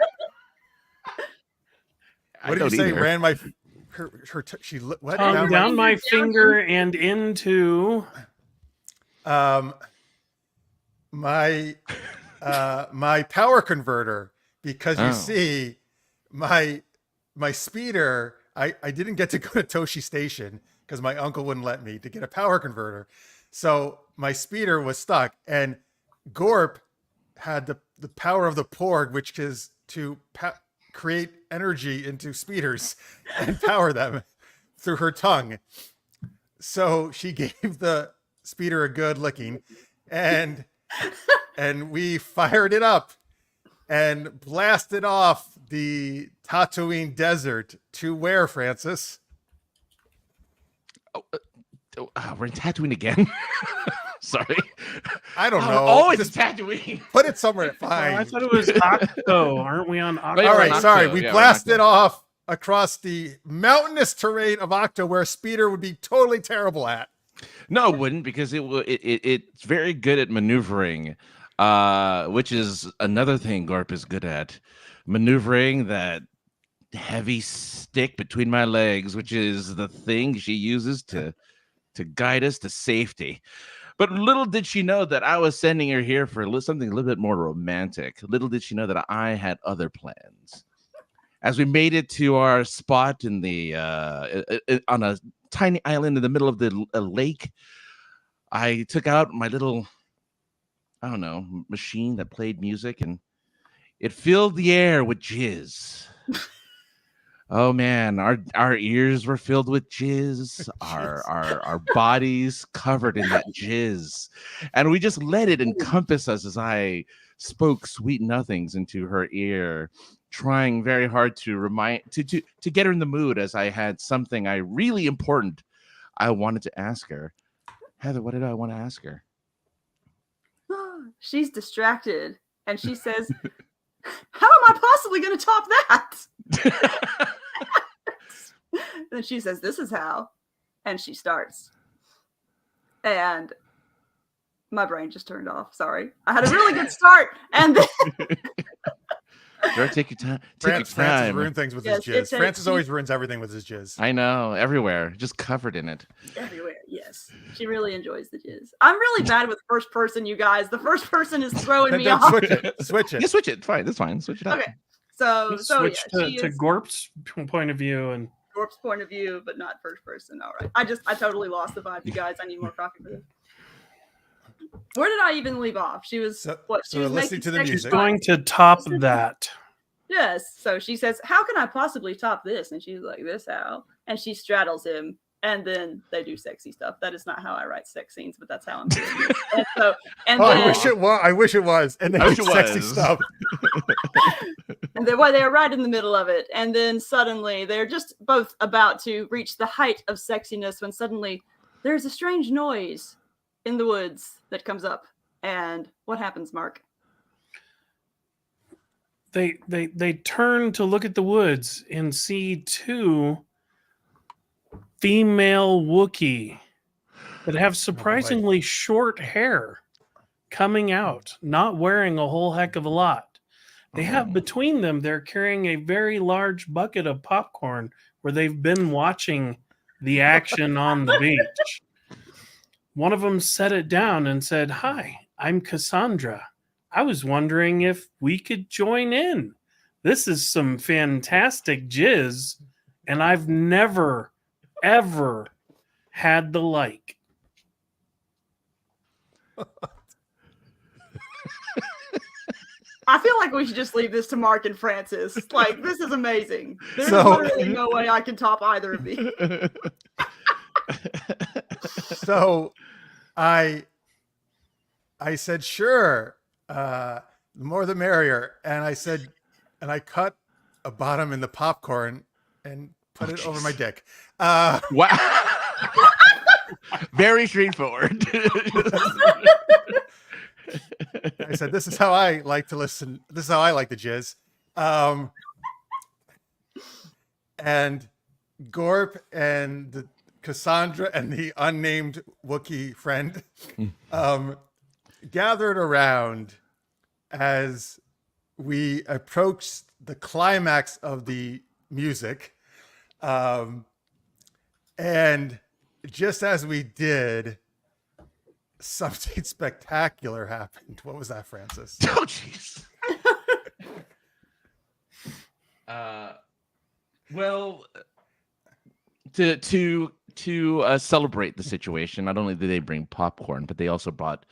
I What did you don't say? either. Ran my she what Tongue down my Down. finger and into my my power converter, because you Oh. see my speeder, I didn't get to go to Toshi Station because my uncle wouldn't let me to get a power converter. So my speeder was stuck, and Gorp had the power of the Porg, which is to create energy into speeders and power them through her tongue. So she gave the speeder a good licking, and we fired it up and blasted off the Tatooine desert to where, Francis? We're in Tatooine again. Sorry. I don't know. Oh, it's Just Tatooine. put it somewhere. Oh, Fine. I thought it was Octo. Aren't we on Octo? Yeah, All we're right, on sorry. Octo. We Yeah, we're on blasted Octo. off across the mountainous terrain of Octo, where a speeder would be totally terrible at. No, it wouldn't, because it's very good at maneuvering, which is another thing Gorp is good at. Maneuvering that heavy stick between my legs, which is the thing she uses to guide us to safety. But little did she know that I was sending her here for something a little bit more romantic. Little did she know that I had other plans. As we made it to our spot in the on a tiny island in the middle of the lake, I took out my little, I don't know, machine that played music, and it filled the air with jizz. Oh man, our ears were filled with jizz, our bodies covered in that jizz, and we just let it encompass us as I spoke sweet nothings into her ear, trying very hard to get her in the mood, as I had something really important I wanted to ask her. Heather, what did I want to ask her? She's distracted, and she says, "How am I possibly going to top that?" And she says, "This is how," and she starts. And my brain just turned off. Sorry, I had a really good start, and then Sure, take your time. Take your Francis time. ruined things with Yes, his it's jizz. a- Francis always ruins everything with his jizz. I know, everywhere, just covered in it. everywhere. Yes, she really enjoys the jizz. I'm really bad with first person, you guys. The first person is throwing Then me don't off. switch it. Switch it. Yeah, switch it. Fine, that's fine. Switch it up. Okay. So Switch yeah, to she is. Gorp's point of view, and Gorp's point of view, but not first person. All right. I totally lost the vibe, you guys. I need more coffee for this. Where did I even leave off? She was So she we're was listening to the sexy music. She's going to top that. Yes. So she says, "How can I possibly top this?" And she's like, "This how?" And she straddles him, and then they do sexy stuff. That is not how I write sex scenes, but that's how I'm doing it. And so, and Oh, then, I wish it was. And they I wish did it sexy was. stuff. and then they're right in the middle of it, and then suddenly they're just both about to reach the height of sexiness when suddenly there's a strange noise in the woods that comes up. And what happens, Mark? They turn to look at the woods and see two female Wookiee that have surprisingly short hair coming out, not wearing a whole heck of a lot. They have between them, they're carrying a very large bucket of popcorn where they've been watching the action on the beach. One of them set it down and said, "Hi, I'm Cassandra. I was wondering if we could join in. This is some fantastic jizz, and I've never, ever had the like." I feel like we should just leave this to Mark and Francis. Like, this is amazing. There's So- literally no way I can top either of these. So I said, sure, the more the merrier. And I said, and I cut a bottom in the popcorn and put it over my dick. Wow. Very straightforward. I said, this is how I like to listen. This is how I like to jizz. And Gorp and the Cassandra and the unnamed Wookiee friend gathered around as we approached the climax of the music. And just as we did, something spectacular happened. What was that, Francis? Oh, jeez. Well, to celebrate the situation, not only did they bring popcorn, but they also brought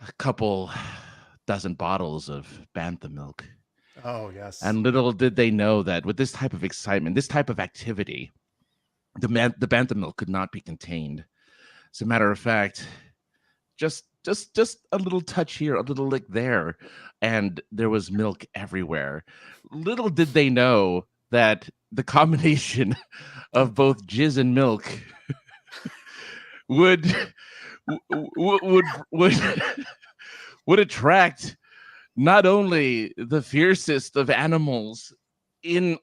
a couple dozen bottles of bantha milk. Oh, yes. And little did they know that with this type of excitement, this type of activity, the bantha milk could not be contained. As a matter of fact, just a little touch here, a little lick there, and there was milk everywhere. Little did they know that the combination of both jizz and milk would attract not only the fiercest of animals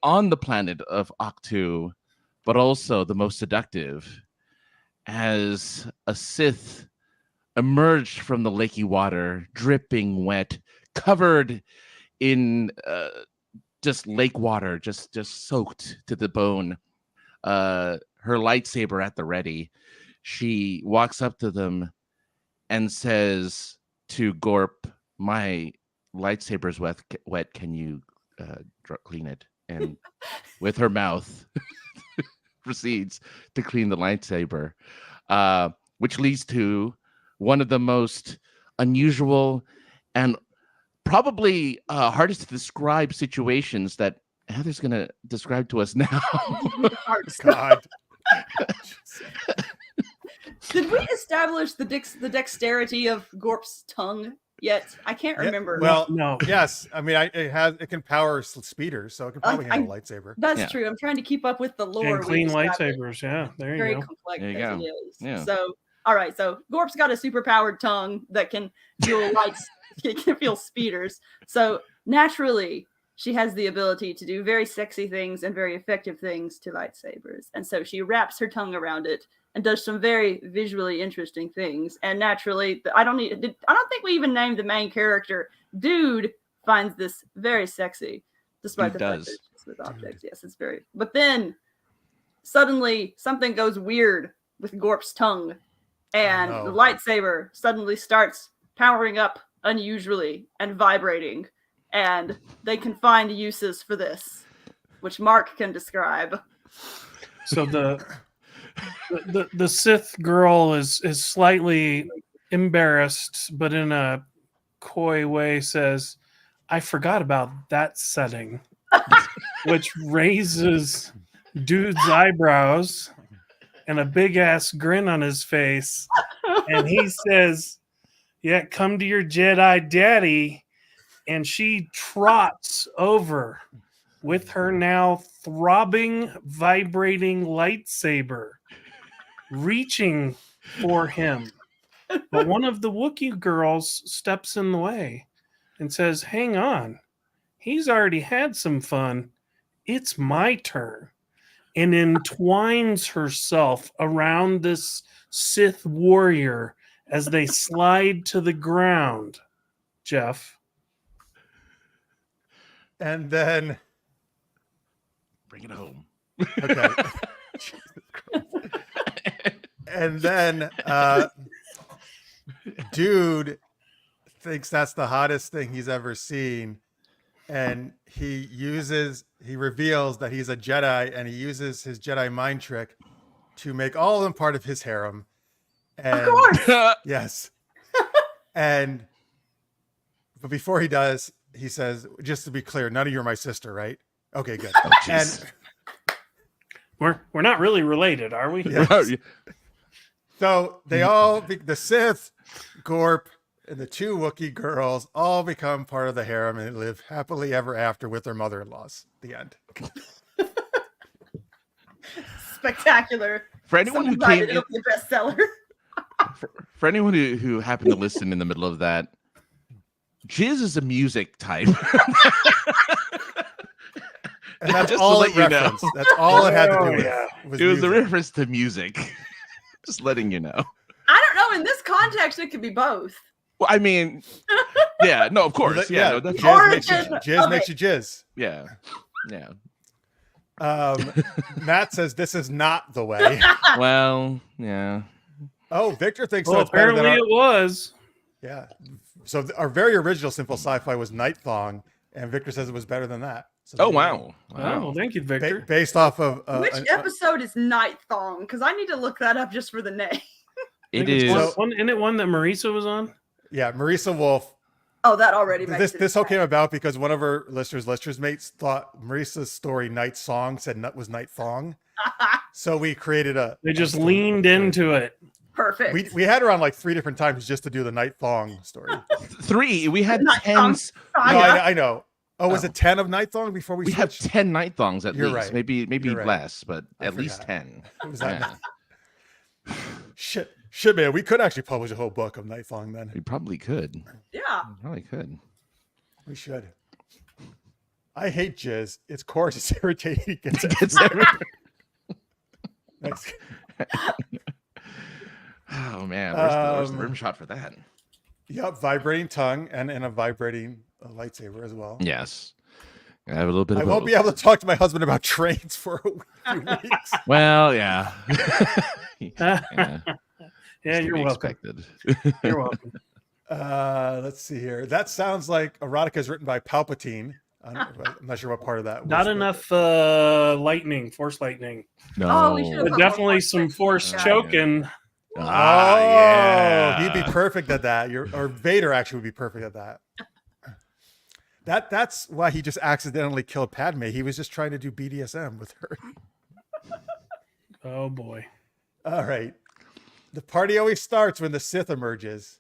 on the planet of Octu, but also the most seductive, as a Sith emerged from the lakey water, dripping wet, covered in just lake water, just soaked to the bone. Her lightsaber at the ready. She walks up to them and says to Gorp, "My lightsaber's wet. Can you clean it?" And with her mouth proceeds to clean the lightsaber, which leads to one of the most unusual and probably hardest to describe situations that Heather's going to describe to us now. God. Did we establish the dexterity of Gorp's tongue yet? I can't remember. Well, No. yes. I mean, it can power speeders, so it can probably handle a lightsaber. That's true. I'm trying to keep up with the lore. And clean we established. lightsabers, yeah. There you Very go. complex There you as go. it is. Yeah. So, all right. So Gorp's got a super-powered tongue that can feel lights. It can feel speeders. So naturally, she has the ability to do very sexy things and very effective things to lightsabers. And so she wraps her tongue around it and does some very visually interesting things. And naturally, I don't think we even named the main character. Dude finds this very sexy, despite Dude the fact does. that it's just with objects. Yes, it's very. But then suddenly something goes weird with Gorp's tongue, and Oh, no. the lightsaber suddenly starts powering up unusually and vibrating, and they can find uses for this, which Mark can describe. So the Sith girl is slightly embarrassed, but in a coy way says, "I forgot about that setting," which raises dude's eyebrows and a big ass grin on his face, and he says, "Yeah, come to your Jedi daddy," and she trots over with her now throbbing, vibrating lightsaber, reaching for him. But one of the Wookiee girls steps in the way and says, "Hang on, he's already had some fun. It's my turn." And entwines herself around this Sith warrior as they slide to the ground. Jeff. And then, Bring it home. okay. And then, dude thinks that's the hottest thing he's ever seen. And he reveals that he's a Jedi, and he uses his Jedi mind trick to make all of them part of his harem. And, Of course. yes. But before he does, he says, just to be clear, none of you are my sister, right? Okay, good. jeez. And We're not really related, are we? yes. So they all, the Sith, Gorp, and the two Wookiee girls all become part of the harem and live happily ever after with their mother-in-laws. The end. Spectacular. For anyone who Someone came it'll in, be a bestseller. for anyone who happened to listen in the middle of that, Jizz is a music type. And that's Just to all let it you know. referenced. That's all it had to do with. yeah. It was a music. reference to music. Just letting you know. I don't know. In this context, it could be both. Well, I mean, yeah, no, of course, yeah, no, definitely. Jizz makes you jizz. Yeah, yeah. Matt says this is not the way. Well, yeah. Oh, Victor thinks Well, so. It's better than apparently our, it was. yeah. So our very original Simple Sci-Fi was Night Thong, and Victor says it was better than that. So Oh there you wow, Oh, well, wow. thank you, go. Victor. Based off of Which episode is Night Thong? Because I need to look that up just for the name. It I think it's is. isn't it one that Marisa was on? yeah, Marisa Wolf. Oh, that already makes This all came about because one of our listeners' mates thought Marisa's story Night Song said was Night Thong. So we created They just story. leaned into it. Perfect. We had her on like 3 different times just to do the Night Thong story. 3. We had Night 10. No, Saga. I know. Oh, was Oh. it 10 of Night Thong before we We had switched? 10 night thongs at You're least. right. Maybe You're right. less, but I at least forgot. 10. It was that Yeah. Shit, man. We could actually publish a whole book of Night Thong then. We probably could. Yeah. We probably could. We should. I hate jizz. It's coarse. It's irritating. It's It's every- Next. Oh man, where's the rim shot for that? Yep, vibrating tongue and a vibrating lightsaber as well. Yes, I have a little bit of I won't both. be able to talk to my husband about trains for a few weeks. Well, yeah. Yeah, It's to you're be welcome. expected. You're welcome. Let's see here. That sounds like erotica is written by Palpatine. I'm not sure what part of that was. Not but- enough force lightning. No. Oh, we should've But put definitely more some force Yeah. choking. Ah, yeah. He'd be perfect at that. Or Vader actually would be perfect at that. That's why he just accidentally killed Padme. He was just trying to do BDSM with her. Oh boy. All right. The party always starts when the Sith emerges.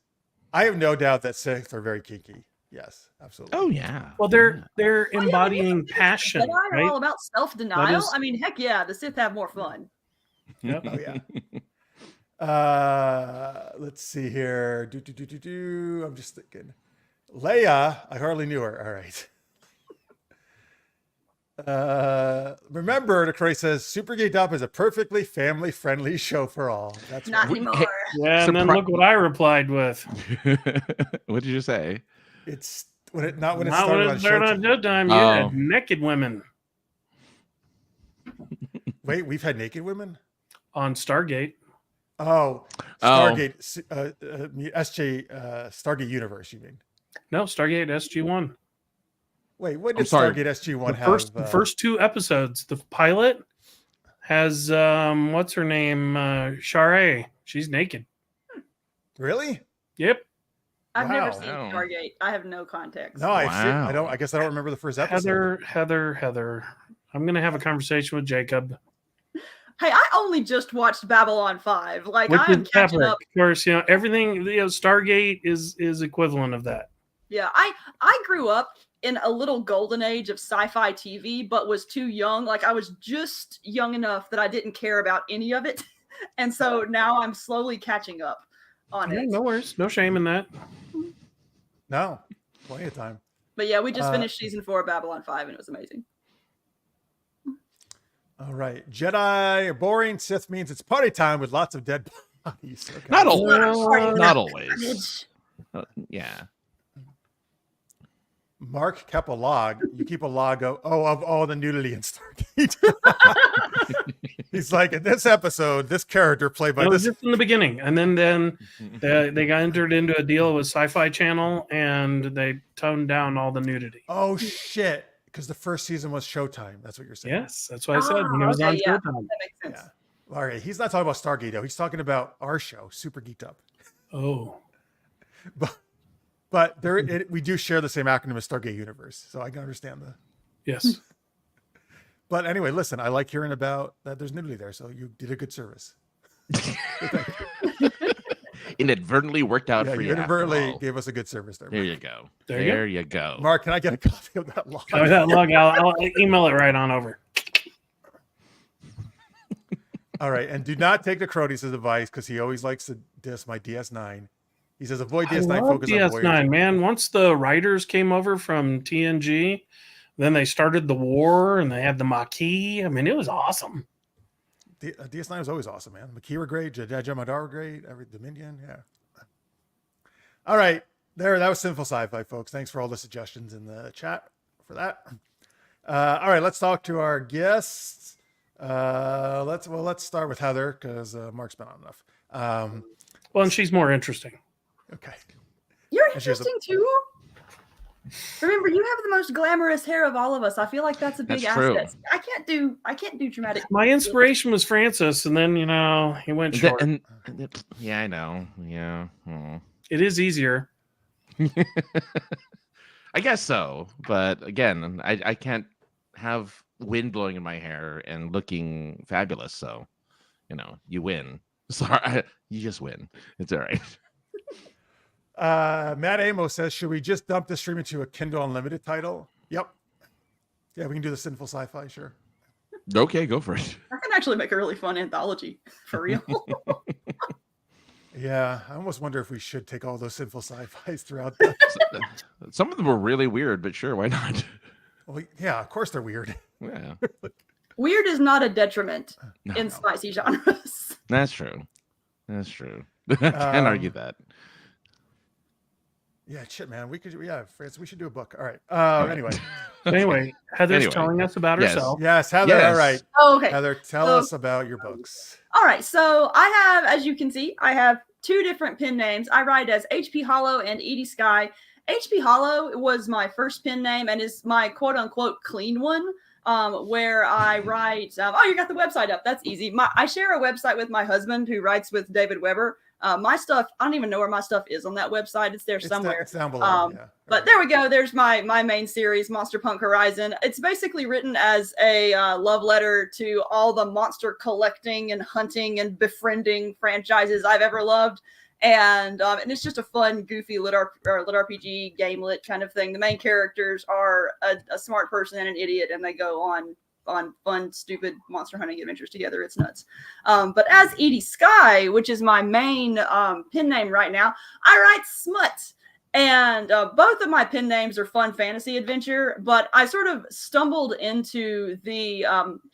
I have no doubt that Sith are very kinky. Yes, absolutely. Oh yeah. Well, they're Well, yeah, embodying the passion, Jedi are right? all about self-denial. That is- I mean, heck yeah, the Sith have more fun. Yep. Oh yeah. Let's see here. I'm just thinking. Leia, I hardly knew her. All right. Remember, DeCroy says Super Geeked Up is a perfectly family-friendly show for all. That's Not right. anymore. Yeah, and then Surpri- look what I replied with. What did you say? It's when it not when it Not started when on it started on Showtime. Showtime. Yeah, Oh. naked women Wait, we've had naked women? on Stargate. Oh, Oh. Stargate, SJ, Stargate Universe. You mean? No, Stargate SG-1. Wait, what I'm did sorry. Stargate SG-1 The have? first 2 episodes. The pilot has what's her name? Sharae. She's naked. Really? Yep. I've never Wow. seen Wow. Stargate. I have no context. No, I don't. Wow. I guess I don't remember the first episode. Heather. I'm gonna have a conversation with Jacob. Hey, I only just watched Babylon 5. Like, Which I'm is catching epic. up. Of course, everything. Stargate is equivalent of that. Yeah, I grew up in a little golden age of sci-fi TV, but was too young. Like, I was just young enough that I didn't care about any of it. And so now I'm slowly catching up on Yeah, it. no worries, no shame in that. No, plenty of time. But yeah, we just finished season 4 of Babylon 5, and it was amazing. All right, Jedi are boring. Sith means it's party time with lots of dead bodies. Okay. Not always. Well, Not always. Yeah. Mark kept a log. You keep a log of all the nudity in Stargate. He's like, in this episode, this character played by That was this. just in the beginning, and then they got entered into a deal with Sci-Fi Channel, and they toned down all the nudity. Oh shit! Because the first season was Showtime. That's what you're saying. Yes, that's what I said. When it was on yeah. Showtime. That makes sense. Yeah. All right. He's not talking about Stargate though. He's talking about our show, Super Geeked Up. Oh, But we do share the same acronym as Stargate Universe, so I can understand the. yes. But anyway, listen, I like hearing about that. There's nudity there, so you did a good service. Inadvertently worked out Yeah, for you you. after inadvertently all. gave us a good service there. There Mark. you go. There you go. You go. Mark, can I get a copy of that log? Oh, that log, I'll email it right on over. All right, and do not take the Crody's advice because he always likes to diss my DS9. He says avoid I DS9, love focus on Voyager. DS9, man. Once the writers came over from TNG, then they started the war, and they had the Maquis. I mean, it was awesome. DS9 was always awesome, man. Maquis were great, Jaja Madar were great, every Dominion, yeah. All right, that was Sinful Sci-Fi, folks. Thanks for all the suggestions in the chat for that. All right, let's talk to our guests. Let's start with Heather because Mark's been on enough. Well, and she's more interesting. Okay. You're And she has a- interesting too. Remember, you have the most glamorous hair of all of us. I feel like that's a big That's true. asset. I can't do dramatic. My inspiration was Francis, and then he went short. Yeah, I know. Yeah. It is easier. I guess so, but again, I can't have wind blowing in my hair and looking fabulous. So, you win. Sorry, you just win. It's all right. Matt Amos says, should we just dump the stream into a Kindle Unlimited title? Yep. Yeah, we can do the Sinful Sci-Fi, sure. Okay, go for it. I can actually make a really fun anthology for real. Yeah, I almost wonder if we should take all those Sinful Sci-Fis throughout. Some of them were really weird, but sure, why not? Well, yeah, of course they're weird. Yeah, Weird is not a detriment in No. spicy genres. that's true. That's true. Can't argue that. Yeah, shit, man. France, we should do a book. All right. Anyway. Anyway, Heather's Anyway, telling us about yes. herself. Yes, Heather. Yes. All right. Oh, okay. Heather, tell So- us about your books. All right. So I have, as you can see, I have 2 different pen names. I write as H.P. Holo and Edie Skye. H.P. Holo was my first pen name and is my quote unquote clean one. Where I write, you got the website up. That's easy. I share a website with my husband who writes with David Weber. My stuff, I don't even know where my stuff is on that website. It's there somewhere. It's down below. Yeah. But there we go. There's my main series, Monster Punk Horizon. It's basically written as a love letter to all the monster collecting and hunting and befriending franchises I've ever loved. And it's just a fun, goofy lit RPG, game lit kind of thing. The main characters are a smart person and an idiot, and they go on fun, stupid monster hunting adventures together. It's nuts. But as Edie Skye, which is my main pen name right now, I write smut. And both of my pen names are fun fantasy adventure, but I sort of stumbled into the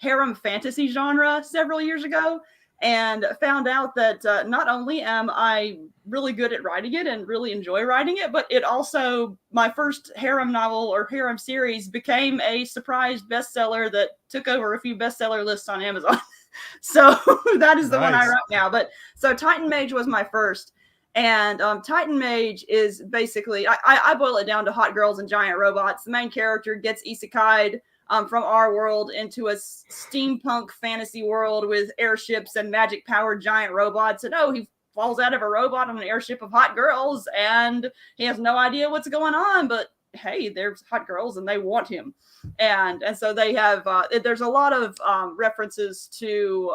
harem fantasy genre several years ago and found out that not only am I really good at writing it and really enjoy writing it, but it also, my first harem novel or harem series became a surprise bestseller that took over a few bestseller lists on Amazon. So that is the one I Nice. wrote now. But so Titan Mage was my first. And Titan Mage is basically, I boil it down to hot girls and giant robots. The main character gets isekai'd from our world into a steampunk fantasy world with airships and magic powered giant robots. And he falls out of a robot on an airship of hot girls, and he has no idea what's going on, but hey, there's hot girls and they want him. And so they have, there's a lot of references to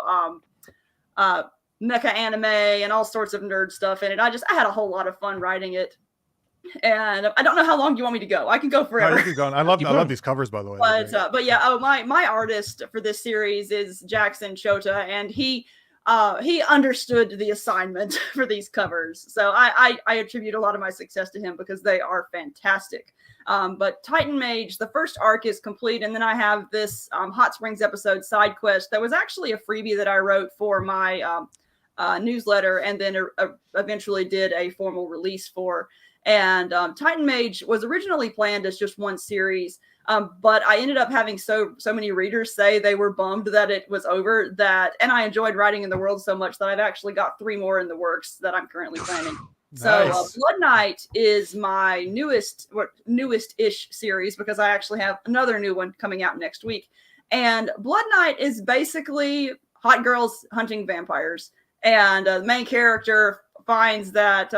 mecha anime and all sorts of nerd stuff in it. I had a whole lot of fun writing it. And I don't know how long you want me to go. I can go forever. No, you keep going. I love these covers, by the way. But yeah, my artist for this series is Jackson Chota, and he understood the assignment for these covers. So I attribute a lot of my success to him because they are fantastic. But Titan Mage, the first arc is complete, and then I have this Hot Springs episode side quest that was actually a freebie that I wrote for my newsletter, and then eventually did a formal release for. And Titan Mage was originally planned as just one series, but I ended up having so many readers say they were bummed that it was over, and I enjoyed writing in the world so much that I've actually got 3 more in the works that I'm currently planning. Nice. So Blood Knight is my newest-ish series, because I actually have another new one coming out next week. And Blood Knight is basically hot girls hunting vampires. And the main character finds that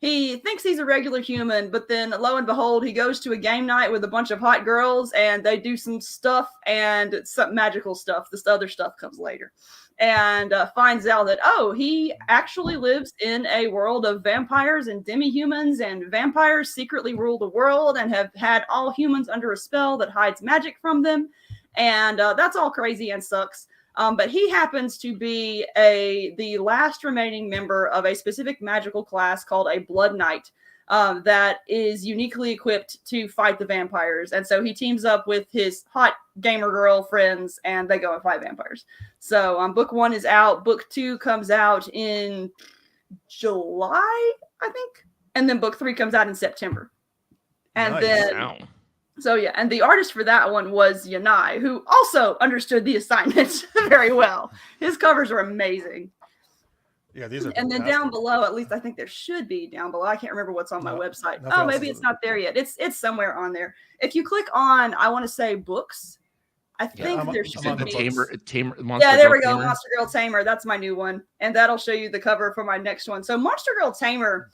he thinks he's a regular human, but then lo and behold, he goes to a game night with a bunch of hot girls, and they do some stuff, and some magical stuff. This other stuff comes later. And finds out that, he actually lives in a world of vampires and demi-humans, and vampires secretly rule the world and have had all humans under a spell that hides magic from them. And that's all crazy and sucks. But he happens to be the last remaining member of a specific magical class called a Blood Knight that is uniquely equipped to fight the vampires. And so he teams up with his hot gamer girl friends, and they go and fight vampires. So book 1 is out. Book 2 comes out in July, I think. And then book 3 comes out in September. And Nice. then... Wow. So yeah, and the artist for that one was Yanai, who also understood the assignment very well. His covers are amazing. Yeah, these are. And then fantastic. down below, at least I think there should be down below. I can't remember what's on my website. nothing else Maybe is- it's not there yet. It's somewhere on there. If you click on, I want to say books, I think there I'm should on the be. Tamer, Monster Yeah, there Girl we go. Tamer? Monster Girl Tamer. That's my new one. And that'll show you the cover for my next one. So Monster Girl Tamer,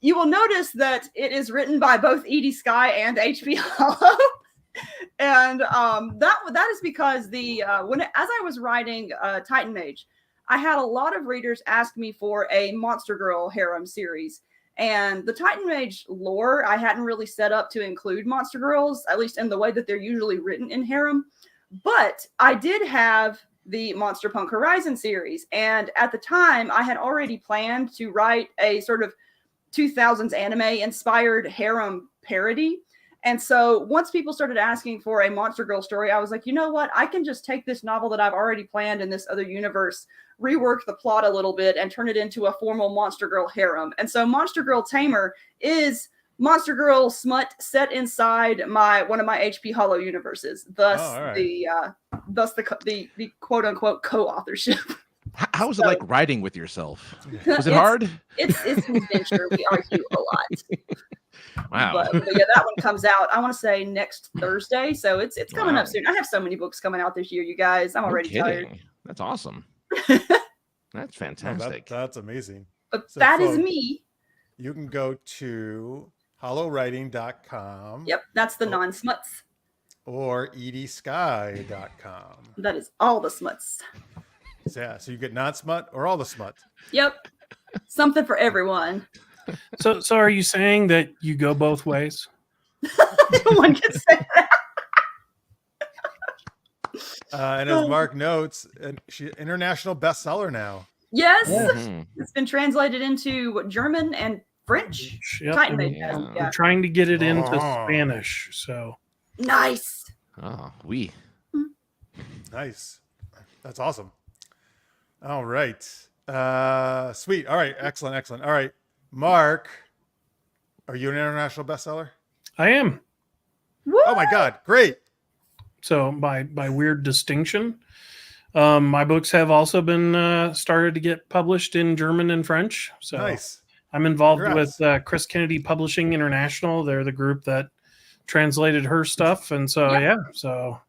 you will notice that it is written by both Edie Skye and H.P. Holo. And that is because as I was writing Titan Mage, I had a lot of readers ask me for a Monster Girl harem series. And the Titan Mage lore, I hadn't really set up to include monster girls, at least in the way that they're usually written in harem. But I did have the Monster Punk Horizon series. And at the time, I had already planned to write a sort of 2000s anime-inspired harem parody. And so once people started asking for a Monster Girl story, I was like, you know what? I can just take this novel that I've already planned in this other universe, rework the plot a little bit, and turn it into a formal Monster Girl harem. And so Monster Girl Tamer is Monster Girl smut set inside one of my H.P. Holo universes. Thus, the quote unquote co-authorship. How was it like writing with yourself? Was it hard? It's an adventure. We argue a lot. Wow. But yeah, that one comes out, I want to say next Thursday. So it's coming up soon. I have so many books coming out this year, you guys. I'm already tired. That's awesome. That's fantastic. That's amazing. But So, that is folks, me. You can go to holowriting.com. Yep, that's the non-smuts. Or edieskye.com. That is all the smuts. Yeah, so you get non-smut or all the smut. Yep. Something for everyone. So are you saying that you go both ways? One can say that. And as Mark notes, she's international bestseller now. Yes. Mhm. It's been translated into German and French. Yep, Titan and Mage. Yeah. Yeah. we're trying to get it into Oh. Spanish. So Nice. Oh, we. Nice. That's awesome. All right. Sweet. All right. Excellent. All right. Mark, are you an international bestseller? I am. Woo! Oh my God. Great. So by weird distinction, my books have also been started to get published in German and French. So Nice. I'm involved Congrats. with Chris Kennedy Publishing International. They're the group that translated her stuff, and so Yep. so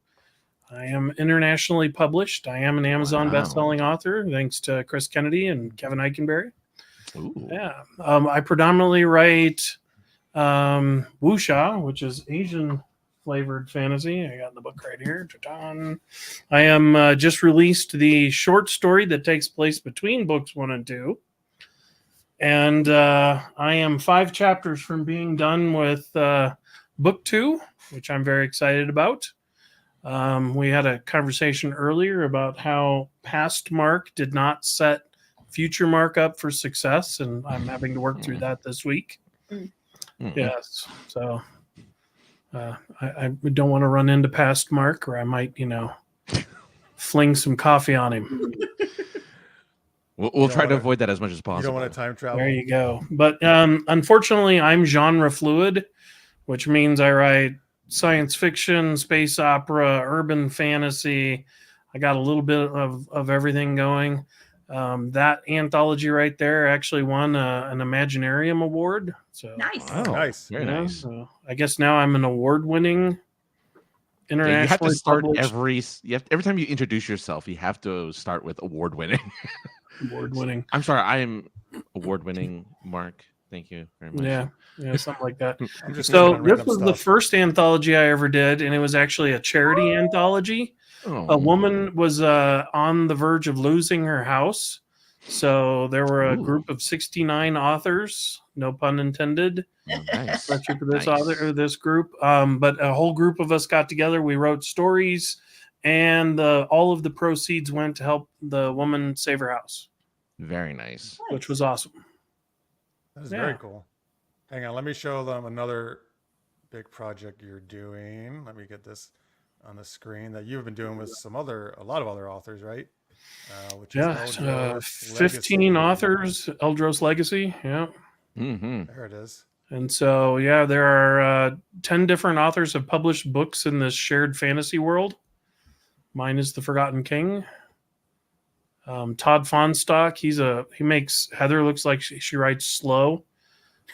I am internationally published. I am an Amazon Wow. best-selling author, thanks to Chris Kennedy and Kevin Eikenberry. Ooh. Yeah, I predominantly write wuxia, which is Asian flavored fantasy. I got the book right here. Ta-da. I am just released the short story that takes place between books 1 and 2. And I am 5 chapters from being done with book 2, which I'm very excited about. We had a conversation earlier about how past Mark did not set future Mark up for success, and I'm having to work through that this week. Mhm. Yes. So I don't want to run into past Mark, or I might, fling some coffee on him. We'll try to avoid that as much as You possible. don't want to time travel. There you go. But unfortunately, I'm genre fluid, which means I write science fiction, space opera, urban fantasy. I got a little bit of everything going. That anthology right there actually won an Imaginarium award. So Nice. Wow. Nice. Very yeah, nice. so I guess now I'm an award-winning internationally Yeah, you have to start published every time you introduce yourself, you have to start with award winning. award-winning. I'm sorry, I am award winning, Mark. Thank you very much. Yeah, something like that. I'm just So working on this random was the stuff. first anthology I ever did, and it was actually a charity anthology. Oh. A woman was on the verge of losing her house, so there were a Ooh. group of 69 authors, no pun intended, Oh, nice. especially for this Nice. author or this group. But a whole group of us got together. We wrote stories, and all of the proceeds went to help the woman save her house, Very nice. which was awesome. That is Yeah. very cool. Hang on, let me show them another big project you're doing. Let me get this on the screen that you've been doing with a lot of other authors, right? Which is Yeah, Eldros 15 Legacy. authors, Eldros Legacy. Yeah. Mm-hmm. There it is. And so, yeah, there are 10 different authors have published books in this shared fantasy world. Mine is The Forgotten King. Todd Fonstock, he makes Heather looks like she writes slow.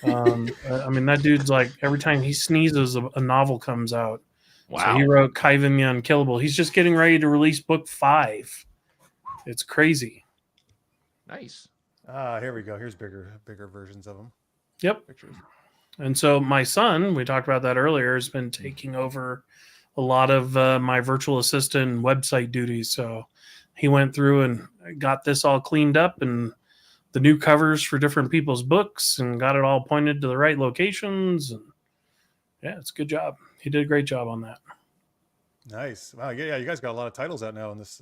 I mean, that dude's like, every time he sneezes, a novel comes out. Wow. So he wrote Kaiven the Unkillable. He's just getting ready to release book 5. It's crazy. Nice. Here we go. Here's bigger versions of them. Yep. Pictures. And so my son, we talked about that earlier, has been taking over a lot of my virtual assistant website duties. So he went through and got this all cleaned up and the new covers for different people's books and got it all pointed to the right locations. And yeah, it's a good job. He did a great job on that. Nice. Wow. Yeah. You guys got a lot of titles out now in this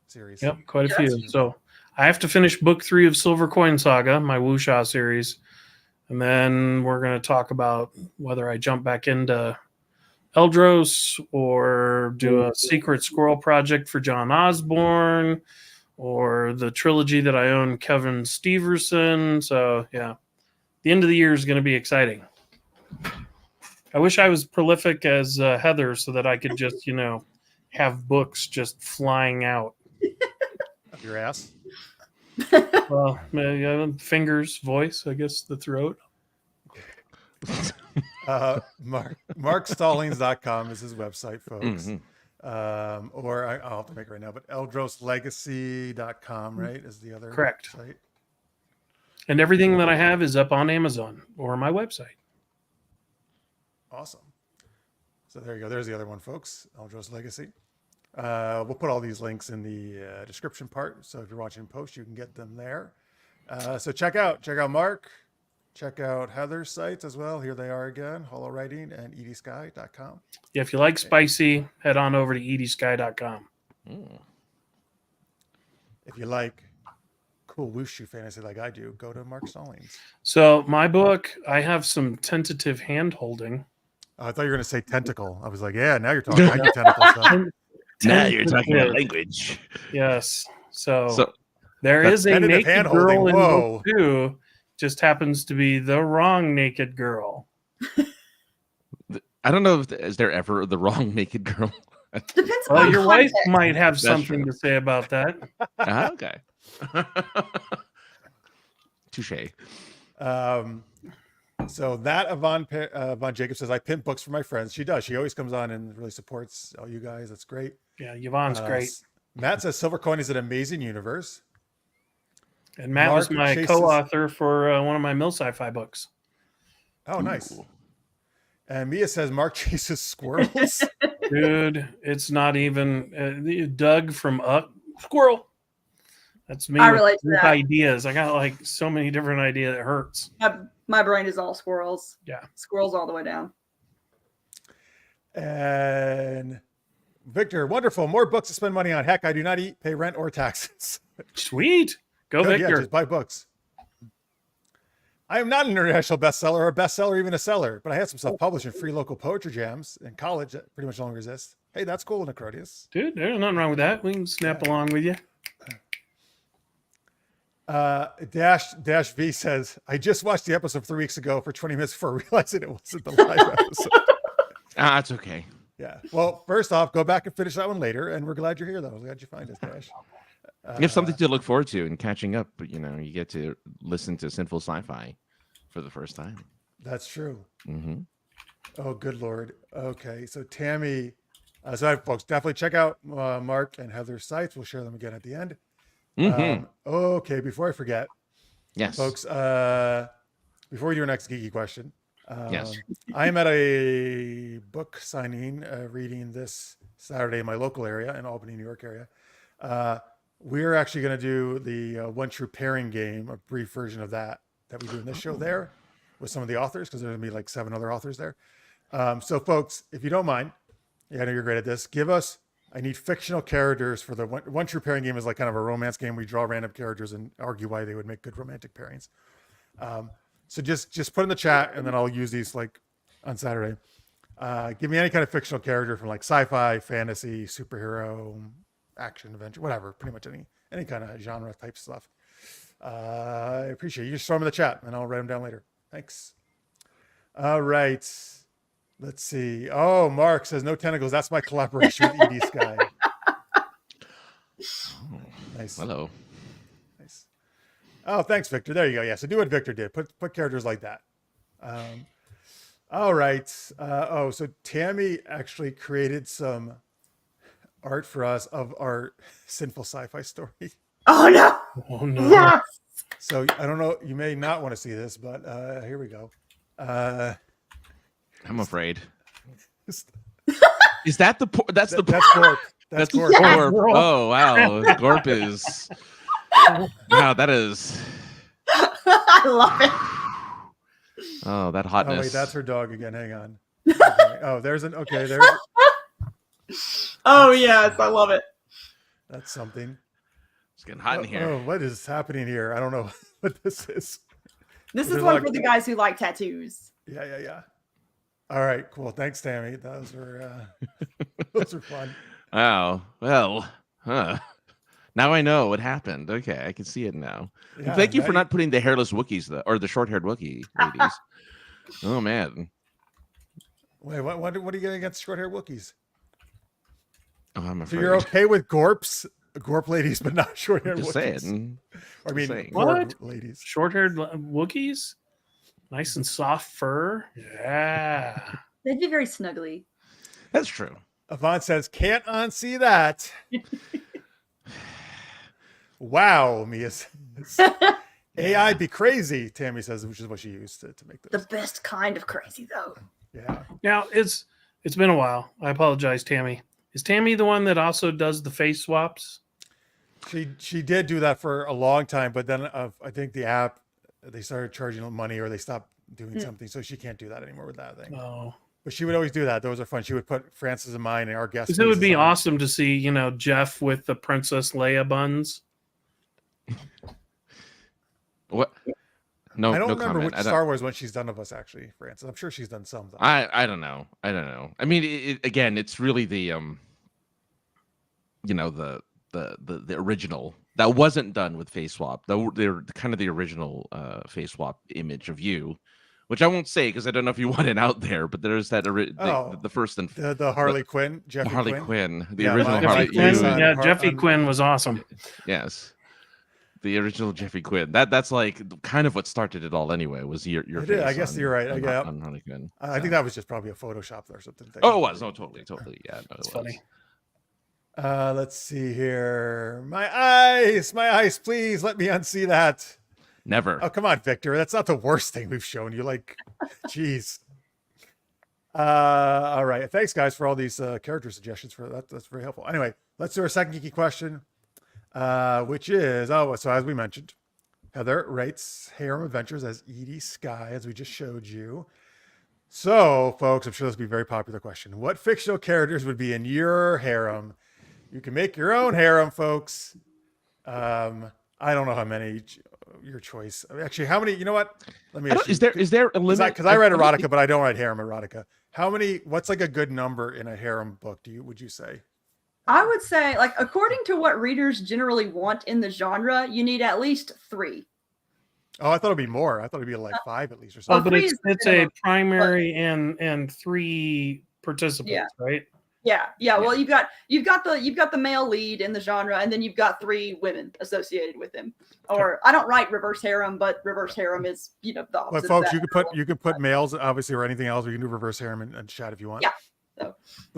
series. Yep, quite a Yeah, few. that's- So I have to finish book 3 of Silver Coin Saga, my wuxia series. And then we're going to talk about whether I jump back into Eldros or do a secret squirrel project for John Osborne or the trilogy that I own, Kevin Steverson. So, yeah, the end of the year is going to be exciting. I wish I was prolific as Heather so that I could just, have books just flying out. Up your ass. Well, fingers, voice, I guess the throat. MarkStallings.com is his website, folks. Mhm. Or I'll have to make it right now, but EldrosLegacy.com, right, is the other Correct. site. And everything that I have is up on Amazon or my website. Awesome. So there you go. There's the other one, folks. Eldros Legacy. We'll put all these links in the description part. So if you're watching post, you can get them there. So check out Mark. Check out Heather's sites as well. Here they are again, Holo Writing and edieskye.com. Yeah, if you like spicy, head on over to edieskye.com. Mm. If you like cool wushu fantasy like I do, go to Mark Stallings. So my book, I have some tentative hand holding. I thought you were going to say tentacle. I was like, yeah, now you're talking about tentacle stuff. Now you're talking about Tentative. language. Yes. So So there that's is a tentative naked hand-holding. girl in Whoa. book 2. Just happens to be the wrong naked girl. I don't know is there ever the wrong naked girl. Depends Well, on your wife context. might have That's something true. to say about that. Okay. Touche. So that Yvonne Jacob says, I pimp books for my friends. She does. She always comes on and really supports all you guys. That's great. Yeah, Yvonne's great. Matt says Silver Coin is an amazing universe. And Matt Mark was my chases- co-author for one of my Mill Sci-Fi books. Oh, nice. And Mia says Mark chases squirrels. Dude, it's not even Doug from Squirrel. That's me. I relate to with that. ideas. I got like so many different ideas. It hurts. My brain is all squirrels. Yeah. Squirrels all the way down. And Victor, wonderful. More books to spend money on. Heck, I do not eat, pay rent, or taxes. Sweet. Go, Good, Victor. Yeah, just buy books. I am not an international bestseller or a bestseller, even a seller, but I had some stuff published in free local poetry jams in college that pretty much no longer exists. Hey, that's cool, Necrodius. Dude, there's nothing wrong with that. We can snap along with you. Dash V says, I just watched the episode 3 weeks ago for 20 minutes before realizing it wasn't the live episode. That's okay. Yeah. Well, first off, go back and finish that one later. And we're glad you're here, though. We're glad you find us, Dash. You have something to look forward to and catching up. But, you get to listen to Sinful Sci-Fi for the first time. That's true. Mm-hmm. Oh, good Lord. Okay. So Tammy, so folks, definitely check out Mark and Heather's sites. We'll share them again at the end. Mm-hmm. Okay. Before I forget, Yes. folks, before we do our next geeky question, Yes. I am at a book signing reading this Saturday in my local area in Albany, New York area. We're actually going to do the One True Pairing game, a brief version of that we do in this show there with some of the authors, because there's going to be like 7 other authors there. So folks, if you don't mind, I know you're great at this. I need fictional characters for the One True Pairing game is like kind of a romance game. We draw random characters and argue why they would make good romantic pairings. So just put in the chat, and then I'll use these like on Saturday. Give me any kind of fictional character from like sci-fi, fantasy, superhero, action, adventure, whatever. Pretty much any kind of genre type stuff. I appreciate it. You just throw them in the chat, and I'll write them down later. Thanks. All right. Let's see. Oh, Mark says no tentacles. That's my collaboration with Edie Skye. Oh, Nice. hello. Nice. Oh, thanks, Victor. There you go. Yeah. So do what Victor did. Put characters like that. All right. So Tammy actually created some art for us of our Sinful Sci-Fi story. Oh no! Oh no. Yes! So I don't know. You may not want to see this, but here we go. I'm afraid. That's Is that the that's Gorp. That's Gorp. Yeah. Gorp? Oh wow, Gorp is. Wow, that is. I love it. Oh, that Oh hotness. wait, that's her dog again. Hang on. Okay. Oh, there's Oh yes, I love it. that's something. It's getting hot in here. Oh, what is happening here? I don't know what this is. This is There's one like- for the guys who like tattoos. Yeah. All right, cool. Thanks, Tammy. Those were fun. Wow. Well, now I know what happened. Okay, I can see it now. And Yeah, thank you now for not putting the hairless Wookiees or the short-haired Wookiee ladies. Oh man. Wait, what are you getting against short-haired Wookiees? Oh, I'm So afraid. you're okay with Gorp ladies, but not short-haired Just Wookiees? saying. I mean, saying. Gorp What? ladies. Short-haired Wookiees? Nice and soft fur. Yeah. They'd be very snuggly. That's true. Avant says, can't unsee that. Wow, Mia says. AI be crazy, Tammy says, which is what she used to make The those. best kind of crazy, though. Yeah. Now it's been a while. I apologize, Tammy. Is Tammy the one that also does the face swaps? She did do that for a long time, but then I think the app, they started charging money or they stopped doing something. So she can't do that anymore with that thing. Oh. But she would always do that. Those are fun. She would put Francis and mine and our guests. Because it would be faces on. awesome to see, Jeff with the Princess Leia buns. What? No, I don't no remember comment. which Star Wars one she's done of us, actually, Francis. I'm sure she's done some. Though. I don't know. I mean, again, it's really the the original that wasn't done with face swap. They're kind of the original face swap image of you, which I won't say because I don't know if you want it out there. But there's that the first and the Harley Quinn, Jeffy Harley Quinn. Quinn, the Yeah, original mine- Harley Jeffy Quinn, Quinn. son. Yeah, Jeffy Quinn was awesome. Yes. The original Jeffrey Quinn. That's like kind of what started it all anyway. Was your I face? I guess you're right. On Harley Quinn. I think that was just probably a Photoshop or something. Oh, it was. No, totally. Yeah, no, It's it was. funny. Let's see here. My eyes, please let me unsee that. Never. Oh, come on, Victor. That's not the worst thing we've shown you. Like, jeez. All right. Thanks, guys, for all these character suggestions. For that, that's very helpful. Anyway, let's do our second geeky question, which is so as we mentioned, Heather rates Harem Adventures as Edie Skye, as we just showed you. So, folks, I'm sure this will be a very popular question. What fictional characters would be in your harem? You can make your own harem, folks. I don't know how many. Your choice. Actually, how many? You know what? Let me. Is there a limit? Because I write erotica, but I don't write harem erotica. How many? What's like a good number in a harem book? Would you say? I would say, like, according to what readers generally want in the genre, you need at least 3. Oh, I thought it'd be more. I thought it'd be like 5 at least or Oh, something. but 3 it's is a minimum, primary and 3 participants, right? Yeah. Well, you've got the male lead in the genre, and then you've got 3 women associated with him. Or I don't write reverse harem, but reverse harem is the opposite. But folks, you could put males obviously or anything else. We can do reverse harem and chat if you want. Yeah.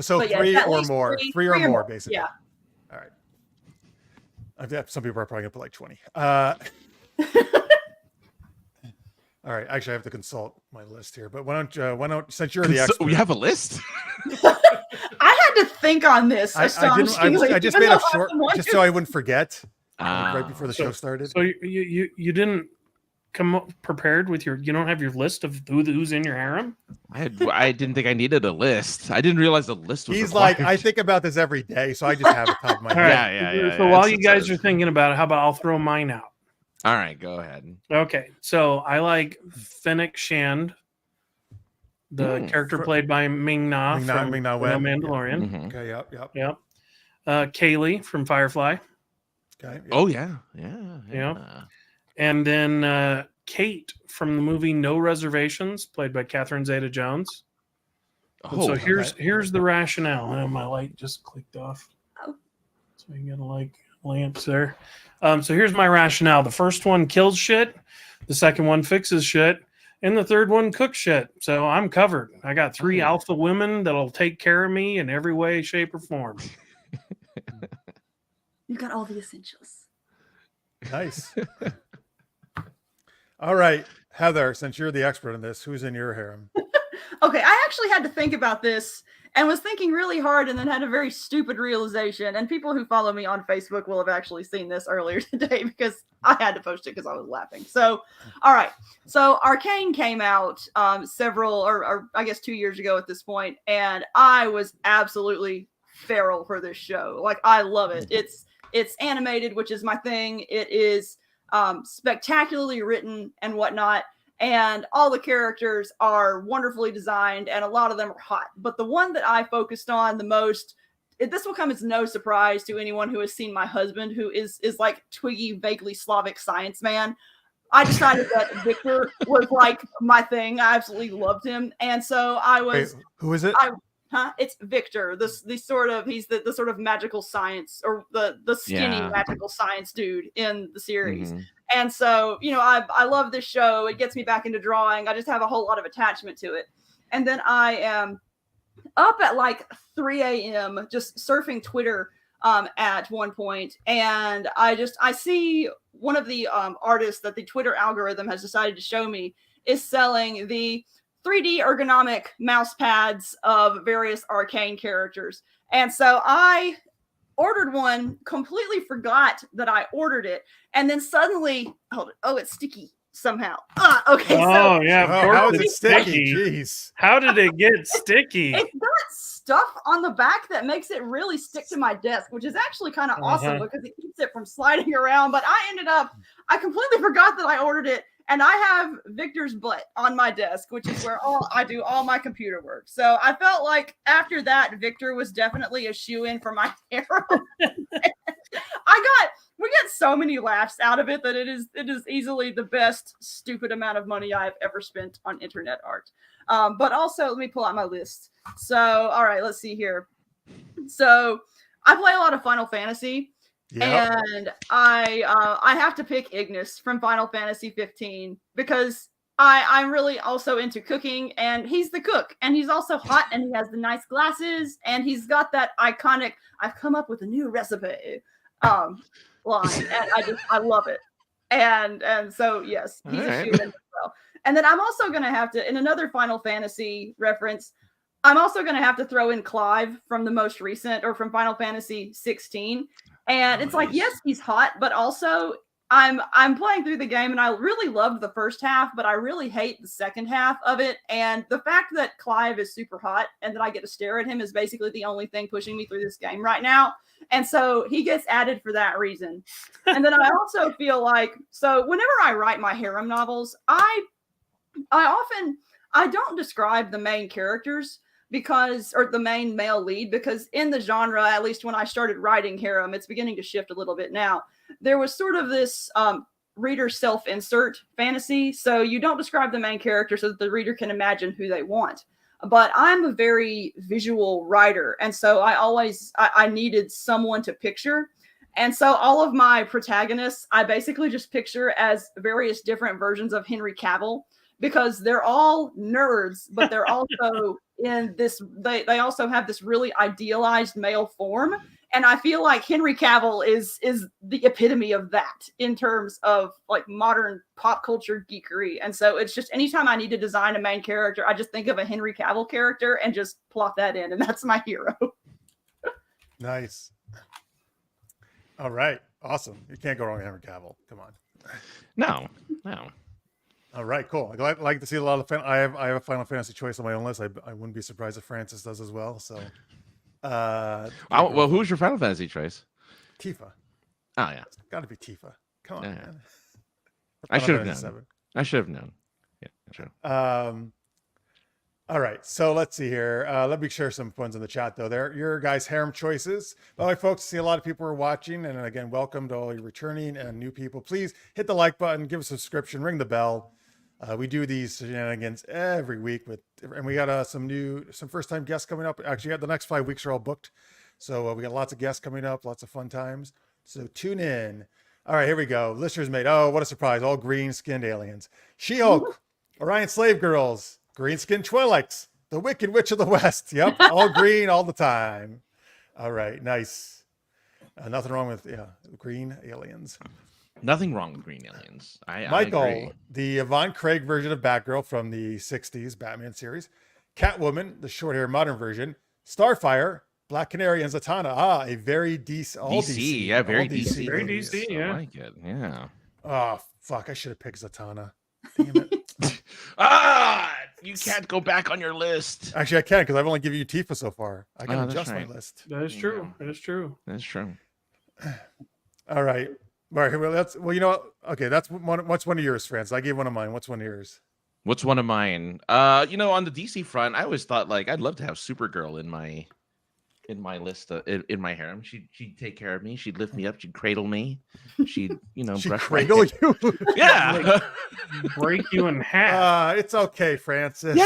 So But 3 at or least more. 3 3 or more, basically. Yeah. All right. Some people are probably gonna put like 20. All right. Actually, I have to consult my list here. But why don't since you're the expert, we have a list. I had to think on this. I just made a short just so I wouldn't forget right before the show started. So you didn't come up prepared with you don't have your list of who's in your harem? I didn't think I needed a list. I didn't realize the list was He's required. like, I think about this every day, so I just have it top of my All head. right. Yeah. So while you guys are thinking about it, how about I'll throw mine out? All right, go ahead. Okay, so I like Fennec Shand, the character played by Ming-Na from Ming-Na The Wen. Mandalorian. Mhm. Okay, yep. Yep. Kaylee from Firefly. Okay. Yep. Oh yeah. And then Kate from the movie No Reservations, played by Catherine Zeta-Jones. And so here's the rationale. Oh, my light just clicked off. Oh. So you got lamps there. So here's my rationale. The first one kills shit. The second one fixes shit. And the third one cooks shit. So I'm covered. I got 3 alpha women that'll take care of me in every way, shape, or form. You've got all the essentials. Nice. All right, Heather, since you're the expert in this, who's in your harem? Okay, I actually had to think about this and was thinking really hard and then had a very stupid realization. And people who follow me on Facebook will have actually seen this earlier today because I had to post it because I was laughing. So, all right. So Arcane came out several or I guess 2 years ago at this point, and I was absolutely feral for this show. Like, I love it. It's animated, which is my thing. It is spectacularly written and whatnot. And all the characters are wonderfully designed, and a lot of them are hot. But the one that I focused on the most, this will come as no surprise to anyone who has seen my husband, who is like Twiggy, vaguely Slavic science man. I decided that Victor was like my thing. I absolutely loved him, and so I was. Wait, who is it? It's Victor. He's the sort of magical science or the skinny magical science dude in the series. Mm-hmm. And so, I love this show. It gets me back into drawing. I just have a whole lot of attachment to it. And then I am up at like 3 a.m. just surfing Twitter at one point, and I see one of the artists that the Twitter algorithm has decided to show me is selling the 3D ergonomic mouse pads of various Arcane characters. And so I ordered one, completely forgot that I ordered it, and then suddenly, it's sticky somehow. Okay. Oh, yeah, of course. How is it sticky? Jeez. How did it get sticky? It's got stuff on the back that makes it really stick to my desk, which is actually kind of awesome because it keeps it from sliding around. But I completely forgot that I ordered it. And I have Victor's butt on my desk, which is where I do all my computer work. So I felt like after that, Victor was definitely a shoe-in for my harem. We get so many laughs out of it that it is easily the best stupid amount of money I've ever spent on internet art. But also, let me pull out my list. So, all right, let's see here. So I play a lot of Final Fantasy. Yeah. And I have to pick Ignis from Final Fantasy 15 because I'm really also into cooking, and he's the cook, and he's also hot, and he has the nice glasses, and he's got that iconic "I've come up with a new recipe" line, and I love it. And so yes, he's All a right. shoe in as well. And then I'm also gonna have to, in another Final Fantasy reference, I'm also gonna have to throw in Clive from the most recent, or from Final Fantasy 16. And it's like, yes, Nice. he's hot, but also I'm playing through the game, and I really loved the first half, but I really hate the second half of it. And the fact that Clive is super hot and that I get to stare at him is basically the only thing pushing me through this game right now. And so he gets added for that reason. And then I also feel like, so whenever I write my harem novels, I don't describe the main characters because, or the main male lead, because in the genre, at least when I started writing harem, it's beginning to shift a little bit now. There was sort of this reader self-insert fantasy, so you don't describe the main character so that the reader can imagine who they want. But I'm a very visual writer, and so I needed someone to picture. And so all of my protagonists, I basically just picture as various different versions of Henry Cavill, because they're all nerds, but they're also in this, they also have this really idealized male form. And I feel like Henry Cavill is the epitome of that in terms of like modern pop culture geekery. And so it's just, anytime I need to design a main character, I just think of a Henry Cavill character and just plot that in, and that's my hero. Nice. All right. Awesome. You can't go wrong with Henry Cavill. Come on. No. All right, cool. I'd like to see a lot of. I have a Final Fantasy choice on my own list. I wouldn't be surprised if Francis does as well. So, Well, who's your Final Fantasy choice? Tifa. Oh yeah, It's got to be Tifa. Come on, Yeah. man. I Final should have Fantasy known. VII. I should have known. Yeah, sure. All right, so let's see here. Let me share some ones in the chat, though. There, your guys' harem choices. By the way, folks, I see a lot of people are watching, and again, welcome to all you returning and new people. Please hit the like button, give a subscription, ring the bell. We do these shenanigans every week and we got some first-time guests coming up. Actually, the next 5 weeks are all booked, so we got lots of guests coming up, lots of fun times. So tune in. All right, here we go. Listeners made. Oh, what a surprise! All green-skinned aliens. She-Hulk, Orion Slave Girls, green-skinned Twi'leks, the Wicked Witch of the West. Yep, all green all the time. All right, nice. Nothing wrong with green aliens. Nothing wrong with green aliens. I Michael, agree. the Yvonne Craig version of Batgirl from the 60s Batman series. Catwoman, the short-hair modern version. Starfire, Black Canary, and Zatanna. Ah, a very DC. All DC. Yeah, very all DC. Very movies. DC, yeah. I like it. Yeah. Oh, fuck. I should have picked Zatanna. Damn it. You can't go back on your list. Actually, I can because I've only given you Tifa so far. I can Oh, that's adjust right. my list. That is true. That is true. That's true. All right. All right. Well, you know what? Okay, what's one of yours, France? I gave one of mine. What's one of yours? What's one of mine? On the DC front, I always thought like I'd love to have Supergirl in my list, in my harem. She'd take care of me. She'd lift me up. She'd cradle me. She'd She brush cradle my you. Yeah. Break you in half. It's okay, Francis.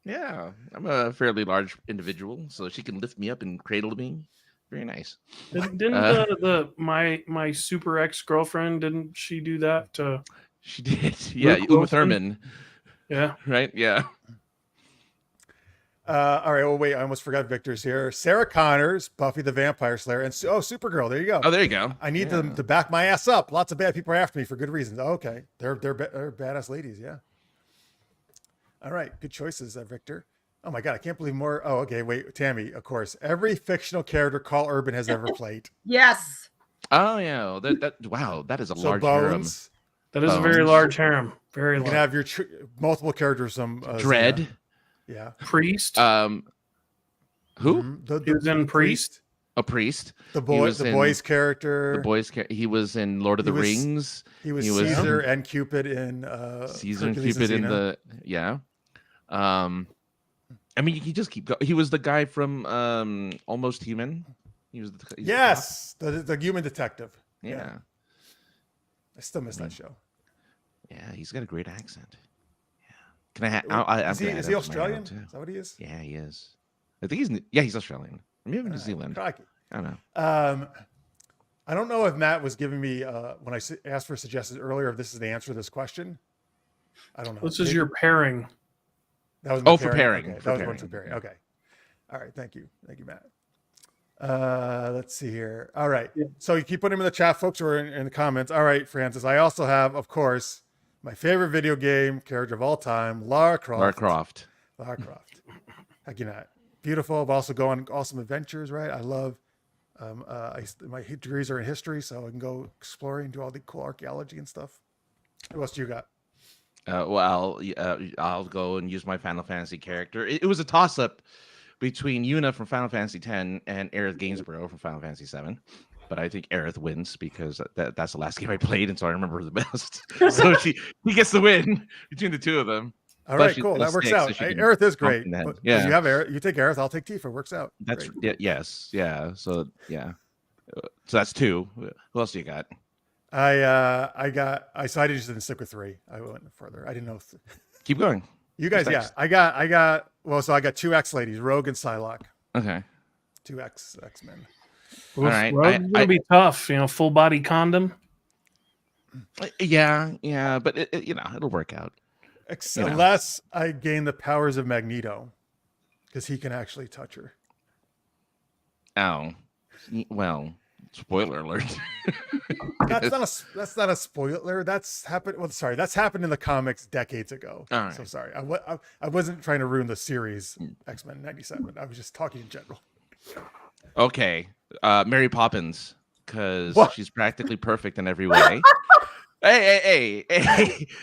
Yeah. I'm a fairly large individual, so she can lift me up and cradle me. Very nice. Didn't my super ex-girlfriend, didn't she do that to? She did. Yeah, Luke Uma Wilson? Thurman. Yeah. Right. Yeah. All right. Well, wait. I almost forgot Victor's here. Sarah Connors, Buffy the Vampire Slayer, and Supergirl. There you go. Oh, there you go. I need them to back my ass up. Lots of bad people are after me for good reasons. Oh, okay, they're badass ladies. Yeah. All right. Good choices, Victor. Oh my God, I can't believe more. Oh, okay. Wait, Tammy. Of course, every fictional character Carl Urban has ever played. Yes. Oh yeah. Wow. That is a So large harem. Bones. That is a very Bones. large harem. Very You large. can have your multiple characters. Some Dread. Yeah. Priest. Who? Mhm. He was in Priest. A priest. The He boy. was The in- boys character. The boys. He was in Lord of He the was- Rings. He was he was- Caesar and Cupid in Caesar and Hercules Cupid in Xena. the I mean, you can just keep going. He was the guy from Almost Human. He was the Yes, the human detective. Yeah. I still miss that show. Yeah, he's got a great accent. Yeah. Can I have? Is he Australian? Is that what he is? Yeah, he is. I think he's Australian. Maybe New Zealand. Crikey. I don't know. I don't know if Matt was giving me when I asked for suggestions earlier if this is the answer to this question. I don't know. This is your pairing. That was my Oh, for pairing. Okay. For That was pairing. one for pairing. Okay. All right. Thank you, Matt. Let's see here. All right. Yeah. So you keep putting them in the chat, folks, or in the comments. All right, Francis. I also have, of course, my favorite video game character of all time, Lara Croft. Lara Croft. Heck, you not. Beautiful. I've also go on awesome adventures, right? I love. My degrees are in history, so I can go exploring, do all the cool archaeology and stuff. What else do you got? I'll go and use my Final Fantasy character. It was a toss-up between Yuna from Final Fantasy X and Aerith Gainsborough from Final Fantasy VII. But I think Aerith wins because that's the last game I played, and so I remember her the best. So he gets the win between the two of them. All right, cool. That works out. Aerith is great. But yeah, you have Aerith. You take Aerith. I'll take Tifa. Works out. That's great. Yes, yeah. So yeah, so that's two. Who else do you got? I just didn't stick with 3. I went further. I didn't know. Keep going. You guys, yeah. I got. Well, so I got 2 X ladies, Rogue and Psylocke. Okay. 2 X-Men. All right. Rogue's gonna be tough. Full body condom. Yeah, but it'll work out. Unless I gain the powers of Magneto, because he can actually touch her. Oh, well, spoiler alert. That's not a spoiler. That's happened. Well, sorry, that's happened in the comics decades ago. All right. So sorry, I wasn't trying to ruin the series X-Men '97. I was just talking in general. Okay, Mary Poppins, because she's practically perfect in every way. Hey!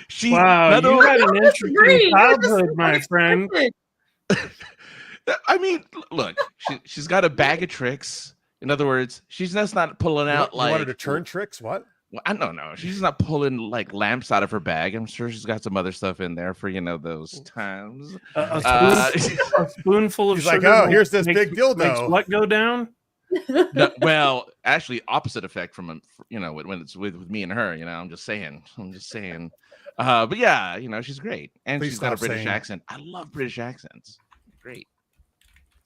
She wow, you had an interesting childhood, my friend. I mean, look, she's got a bag of tricks. In other words, she's just not pulling out you like. wanted to turn tricks? What? Well, I don't know. She's not pulling like lamps out of her bag. I'm sure she's got some other stuff in there for those times. A spoonful of He's sugar. like, oh, here's this big dildo. Makes what go down? No, well, actually, opposite effect from when it's with me and her. I'm just saying. But yeah, she's great, and Please she's got a stop British saying accent. I love British accents. Great,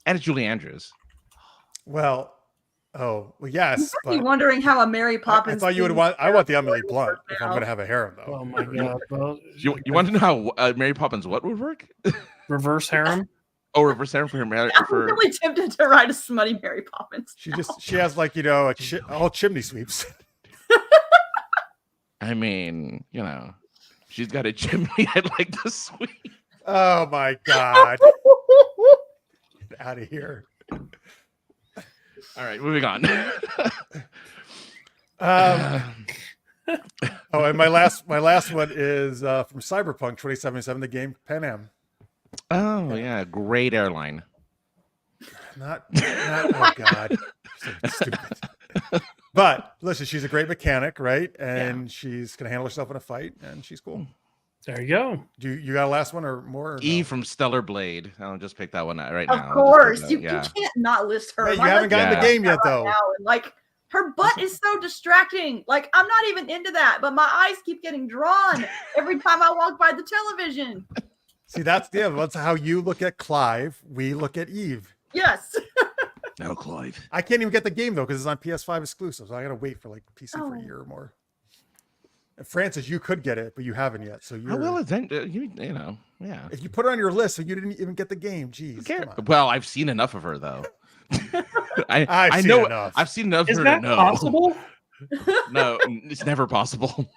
and it's Julie Andrews. Well, yes. You're wondering how a Mary Poppins. I thought you would want. I want the Emily Blunt if I'm going to have a harem, though. Oh my god! Well, You want to know how Mary Poppins what would work? reverse harem. Oh, reverse harem for her. I'm really tempted to write a smutty Mary Poppins. She has like all chimney sweeps. I mean, she's got a chimney. I'd like to sweep. Oh my god! Get out of here. All right, moving on. And my last one is from Cyberpunk 2077, the game Pan Am. Oh yeah, great airline. Not oh god, so stupid. But listen, she's a great mechanic, right? And she's gonna handle herself in a fight, and she's cool. There you go. You got a last one or more? Or Eve from Stellar Blade. I'll just pick that one out right Of now. Of course, you can't not list her. Hey, you haven't gotten the game yet, though. Now, and, like, her butt is so distracting. Like, I'm not even into that, but my eyes keep getting drawn every time I walk by the television. See, that's how you look at Clive. We look at Eve. Yes. No, Clive. I can't even get the game though because it's on PS5 exclusive, so I gotta wait for like PC for a year or more. And Francis, you could get it, but you haven't yet. So you're. Well, then yeah. If you put her on your list, so you didn't even get the game, geez. Well, I've seen enough of her though. I know enough. I've seen enough Is of her that to know. possible? No, it's never possible.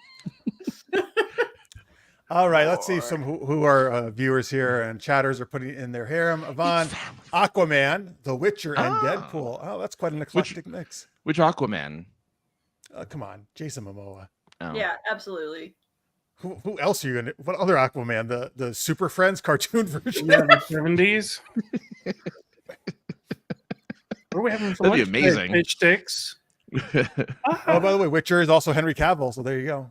All right, let's see some who are viewers here and chatters are putting in their harem. Yvonne, Aquaman, The Witcher, and Deadpool. Oh, that's quite an eclectic mix. Which Aquaman? Come on, Jason Momoa. Oh. Yeah, absolutely. Who else are you in? What other Aquaman? The Super Friends cartoon version? Yeah, the 70s. What are we having for That'd lunch be amazing. Fish sticks. Oh, by the way, Witcher is also Henry Cavill, so there you go.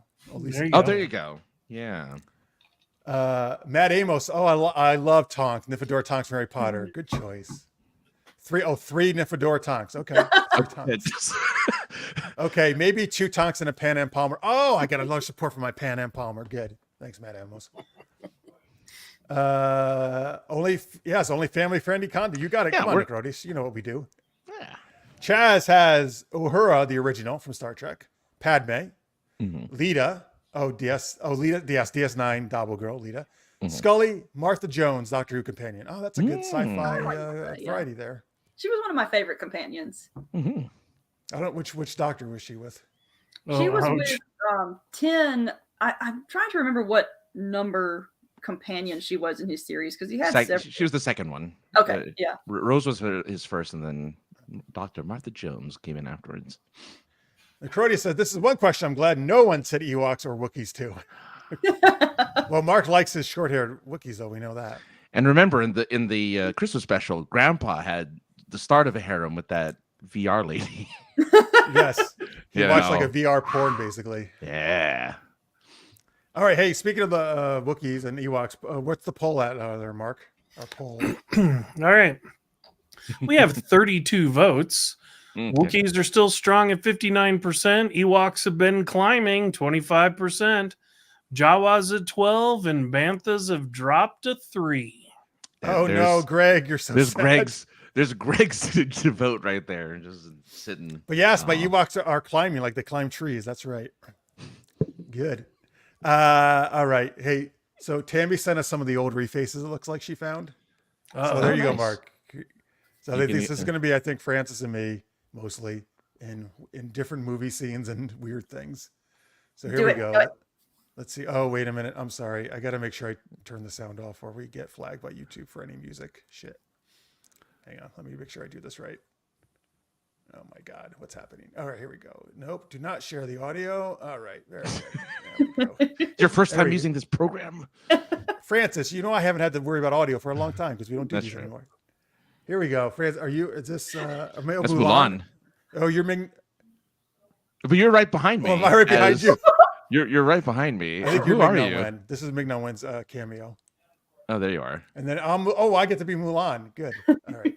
There you go. Yeah. Matt Amos. Oh, I love Tonks. Nifadora Tonks from Harry Potter. Good choice. Three Nifadora Tonks. Okay. Tonks. Okay, maybe 2 Tonks and a Pan Am Palmer. Oh, I got a lot of support from my Pan Am Palmer. Good. Thanks, Matt Amos. Only family friendly content. You got it. Yeah, Come on, Nick Rodis. You know what we do. Yeah. Chaz has Uhura, the original from Star Trek. Padme, Lita. Lita. Yes, DS9 Double Girl. Lita. Scully, Martha Jones, Doctor Who companion. Oh, that's a good sci-fi variety there. She was one of my favorite companions. Mm-hmm. I don't know which doctor was she with. She was with 10. I'm trying to remember what number companion she was in his series because he had several. She was the second one. Okay, yeah. Rose was his first, and then Dr. Martha Jones came in afterwards. Crodia said, "This is one question I'm glad no one said Ewoks or Wookiees too." Well, Mark likes his short-haired Wookiees, though. We know that. And remember, in the Christmas special, Grandpa had the start of a harem with that VR lady. Yes, he watched like a VR porn, basically. Yeah. All right. Hey, speaking of the Wookiees and Ewoks, what's the poll at there, Mark? Our poll. All right. We have 32 votes. Okay. Wookiees are still strong at 59%. Ewoks have been climbing 25%. Jawas at 12, and Banthas have dropped to 3. Oh no, Greg, you're so sad. There's Greg's to vote right there, just sitting. But yes, my Ewoks are climbing like they climb trees. That's right. Good. All right. Hey, so Tammy sent us some of the old refaces. It looks like she found. So there you go, Mark. So this is going to be, I think, Francis and me mostly in different movie scenes and weird things. So here we go. Let's see. Oh, wait a minute. I'm sorry. I got to make sure I turn the sound off or we get flagged by YouTube for any music. Shit. Hang on. Let me make sure I do this right. Oh my God. What's happening? All right, here we go. Nope. Do not share the audio. All right. Very good. There we go. Your first time using this program. Francis, you know I haven't had to worry about audio for a long time because we don't do these anymore. Here we go. Francis, is this That's Mulan? Oh, you're Ming. But you're right behind me. Oh, am I right behind you? You're right behind me. I think Who are you? Wen. This is Ming-Na Wen's cameo. Oh, there you are. And then I get to be Mulan. Good. All right.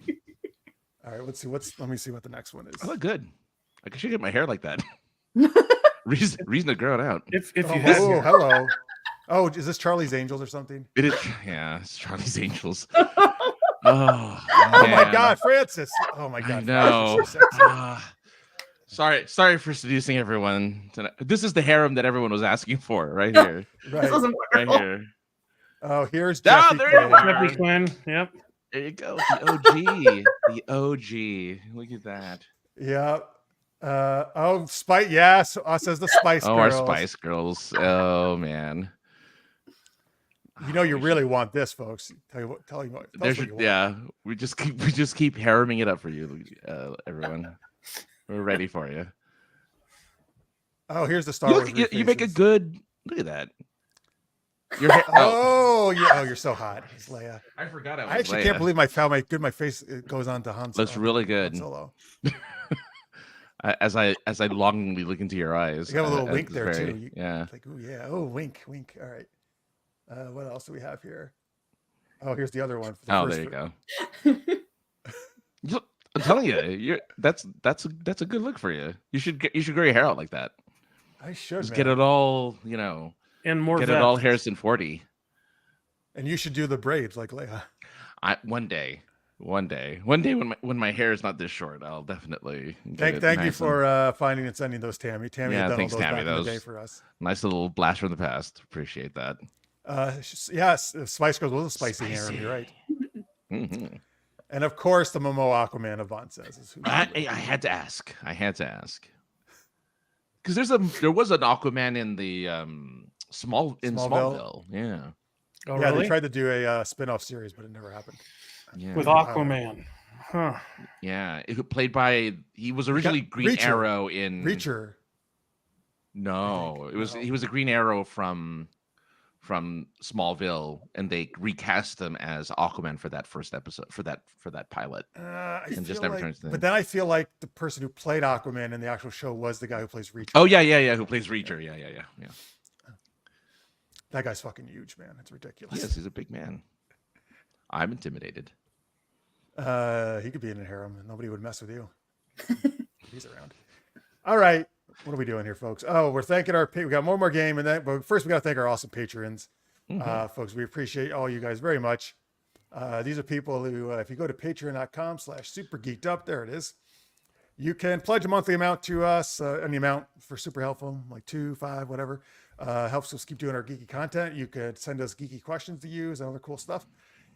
All right. Let's see. Let me see what the next one is. I look good. I should get my hair like that. reason to grow it out. If you hello. Oh, is this Charlie's Angels or something? It is. Yeah, it's Charlie's Angels. Oh my God, Francis. Oh my God. No. Sorry for seducing everyone tonight. This is the harem that everyone was asking for, right here. Right here. Oh, here's Jeffy Jeffy Quinn. Yep. There you go. The OG. The OG. Look at that. Yeah. Spice. Yes. Says the Spice Girls. Our Spice Girls. Oh man. You know you really want this, folks. Tell you what. Yeah. We just keep hareming it up for you, everyone. We're ready for you. Oh, here's the Star Wars. You make a good. Look at that. You're so hot, it's Leia. I forgot. I actually can't believe my face goes on to Han Solo. Looks really good. Solo. As I longingly look into your eyes, you have a little wink there too. Yeah. Like, oh yeah. Oh, wink. All right. What else do we have here? Oh, here's the other one. There you go. I'm telling you, that's a good look for you. You should grow your hair out like that. I should just get it all, and more. Get it all Harrison 40. And you should do the braids like Leia. One day when my hair is not this short, I'll definitely. Thank you for finding and sending those, Tammy. Tammy had done thanks, all those Tammy. back in the day for us. Nice little blast from the past. Appreciate that. Yes, Spice Girls was a spicy harem. You're right. Mm-hmm. And of course, the Momo Aquaman of Von says is who. I had to ask. Because there was an Aquaman in the Smallville. Yeah. Oh, yeah, really? They tried to do a spin-off series, but it never happened. Yeah. With Aquaman. Huh. Yeah. He was originally Green Arrow in Reacher. No, he was a Green Arrow from Smallville, and they recast him as Aquaman for that first episode for that pilot. And just never turns. But then I feel like the person who played Aquaman in the actual show was the guy who plays Reacher. Oh yeah, who plays Reacher? Yeah. That guy's fucking huge, man. It's ridiculous. Yes, he's a big man. I'm intimidated. He could be in a harem and nobody would mess with you. He's around. All right. What are we doing here, folks? Oh, we're thanking we got more game, but first we got to thank our awesome patrons, folks. We appreciate all you guys very much. These are people who, if you go to patreon.com/super-geeked up, there it is. You can pledge a monthly amount to us, any amount for super helpful, like 2, 5, whatever. Helps us keep doing our geeky content. You could send us geeky questions to use and other cool stuff.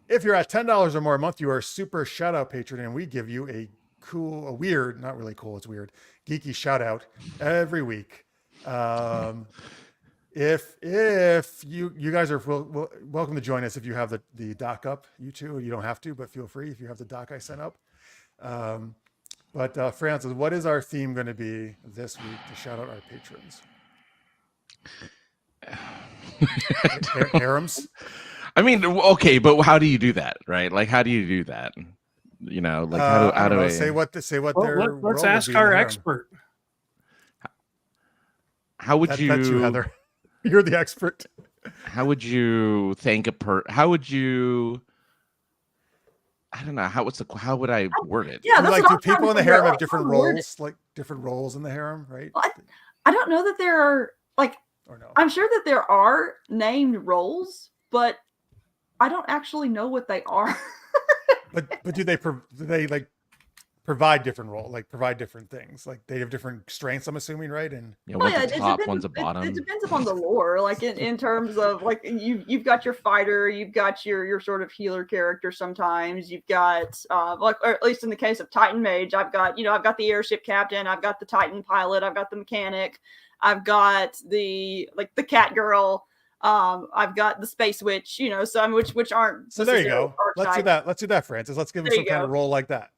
If you're at $10 or more a month, you are a super shout out patron, and we give you a weird, not really cool, it's weird, geeky shout out every week. If you guys are welcome to join us if you have the doc up, you too. You don't have to, but feel free if you have the doc I sent up. But Francis, what is our theme going to be this week to shout out our patrons? Harems. I mean, okay, but how do you do that, right? Like, how do you do that? You know, like how do I say what their let's ask our expert. How would you? That's you, Heather. You're the expert. How would you thank How would you? I don't know. How would I word it? Yeah, do people in the harem have different roles? It. Like different roles in the harem, right? Well, I don't know that there are or no. I'm sure that there are named roles, but I don't actually know what they are. but do they like provide different role, like provide different things, like they have different strengths, I'm assuming, right? And one's a top, one's a bottom. It depends upon the lore, like in terms of like you've got your fighter, you've got your sort of healer character. Sometimes you've got like, or at least in the case of Titan Mage, I've got the airship captain, I've got the Titan pilot, I've got the mechanic, I've got the cat girl, I've got the space witch, some which aren't. So there you go. Let's do that, Francis. Let's give him some kind of role like that.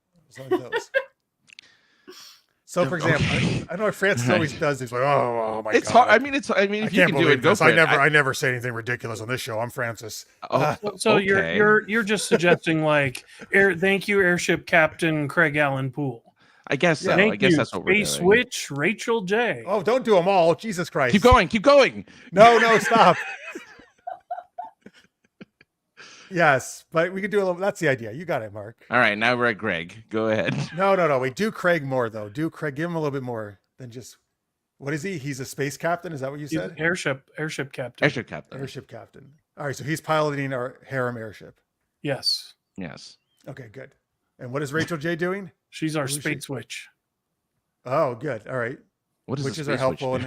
So, for example, I know what Francis always does. He's like, "Oh my god!" It's hard. I mean, if you can do it, go for it. I never say anything ridiculous on this show. I'm Francis. So okay. you're just suggesting like, thank you, Airship Captain Craig Allen Poole. I guess so. Thank I guess you, that's what we're doing. Space Witch Rachel J. Oh, don't do them all. Jesus Christ! Keep going. No, stop. Yes, but we could do a little. That's the idea. You got it, Mark. All right, now we're at Greg. Go ahead. No. We do Craig more though. Do Craig? Give him a little bit more than just. What is he? He's a space captain. Is that what you said? Airship captain. Airship captain. Airship captain. All right, so he's piloting our harem airship. Yes. Okay, good. And what is Rachel J doing? She's our space witch. Oh, good. All right. What is Witches are helpful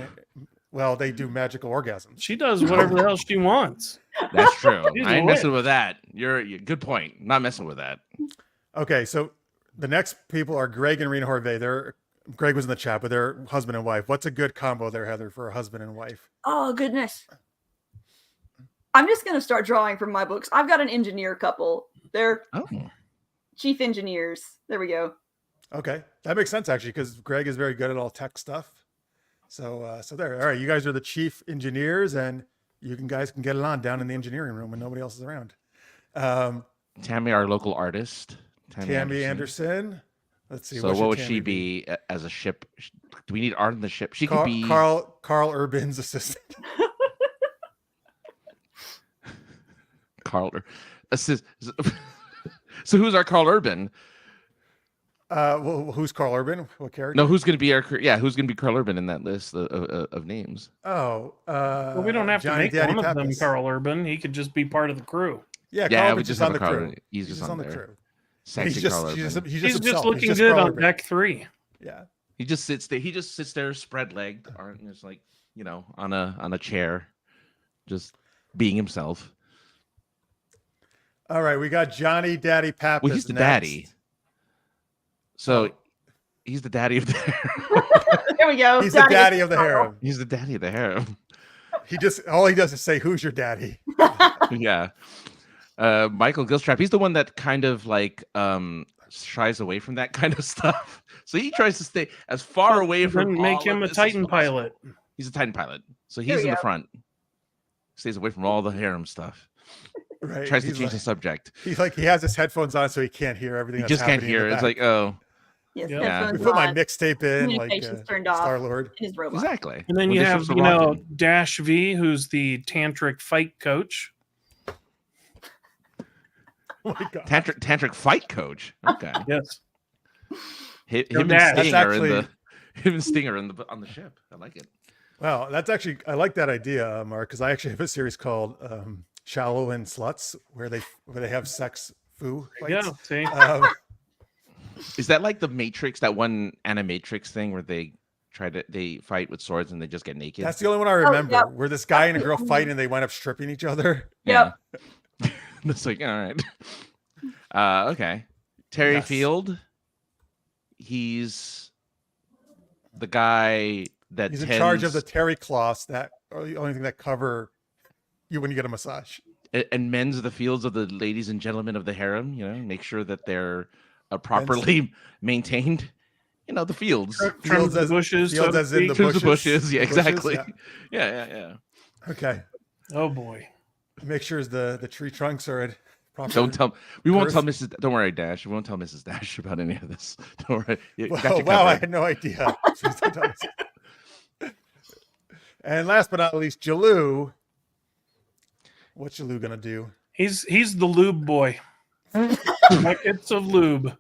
well, they do magical orgasms. She does whatever the hell she wants. That's true. She's I ain't lit. messing with that. You're good point. Not messing with that. Okay, so the next people are Greg and Rena Horvey. Greg was in the chat, but they're husband and wife. What's a good combo there, Heather, for a husband and wife? Oh goodness. I'm just gonna start drawing from my books. I've got an engineer couple. They're chief engineers. There we go. Okay, that makes sense actually, because Greg is very good at all tech stuff. So there. All right, you guys are the chief engineers, and guys can get it on down in the engineering room when nobody else is around. Tammy, our local artist. Tammy Anderson. Let's see. So what would she be as a ship? Do we need art in the ship? She could be Carl Urban's assistant. Carl assist. So who's our Carl Urban? Well, who's Carl Urban? What character? No, who's going to be who's going to be Carl Urban in that list of names? Oh, well, we don't have to make Daddy one Pappas. of them Carl Urban. He could just be part of the crew. Yeah, Carl Urban's we just on have the Carl. crew. He's just on the there. crew. Sexy Carl Urban. He's just looking good on deck 3. Yeah. He just sits there, spread legged, just like on a chair, just being himself. All right, we got Johnny Daddy Pappas. Well, he's the daddy. So he's the daddy of the harem. There we go. He's the daddy of the harem. He's the daddy of the harem. All he does is say, "Who's your daddy?" Yeah. Michael Gilstrap, he's the one that kind of like shies away from that kind of stuff. So he tries to stay as far away from make him a Titan pilot. He's a Titan pilot. So he's in the front. Stays away from all the harem stuff. Right. Tries to change the subject. He has his headphones on so he can't hear everything. He just can't hear. It's like, oh. Yes, Yeah. We put my mixtape in, like turned off. Star-Lord. His robot. Exactly. And then you have, Dash V, who's the tantric fight coach. Oh my God. Tantric fight coach. Okay. Yes. Him and Stinger on the ship. I like it. Wow, I like that idea, Mark, because I actually have a series called Shallow and Sluts where they have sex foo fights. Yeah, see. Is that like the Matrix, that one animatrix thing where they fight with swords and they just get naked? That's the only one I remember. yeah. Where this guy and a girl fight and they wind up stripping each other. Yep. Yeah. It's like, all right. Okay. Terry Yes. Field. He's the guy that He's in charge of the terry cloths that are the only thing that cover you when you get a massage. and mends the fields of the ladies and gentlemen of the harem. Make sure that they're properly maintained. The fields. Trims the bushes. Fields as in the Trims bushes. the bushes. Yeah, Bushes, exactly. yeah. Yeah. Okay. Oh boy. Make sure the tree trunks are at proper. Don't tell. We won't tell girth. Mrs. Don't worry, Dash. We won't tell Mrs. Dash about any of this. Don't worry. You got Wow, you wow, I covered. had no idea. Please don't tell us. And last but not least, Jaloo. What's Jaloo gonna do? He's the lube boy. Buckets of lube.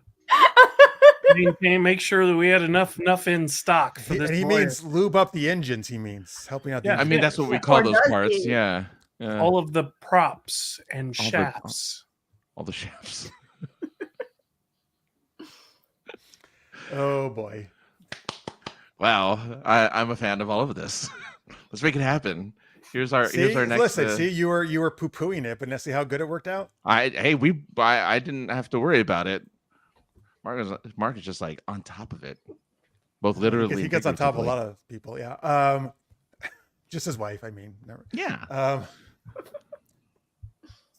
Make sure that we had enough in stock for this. And he warrior. means lube up the engines. He means helping out. The Yeah, I mean, that's what we call Or those does parts. he? Yeah. all of the props and All the- shafts. All the shafts. Oh boy. Wow, I'm a fan of all of this. Let's make it happen. Here's our next. Listen, see, you were poo pooing it, but now see how good it worked out. I didn't have to worry about it. Mark is just like on top of it, both literally. Because he and gets on top of a figuratively. lot of people. Yeah. Just his wife. I mean. Never. Yeah.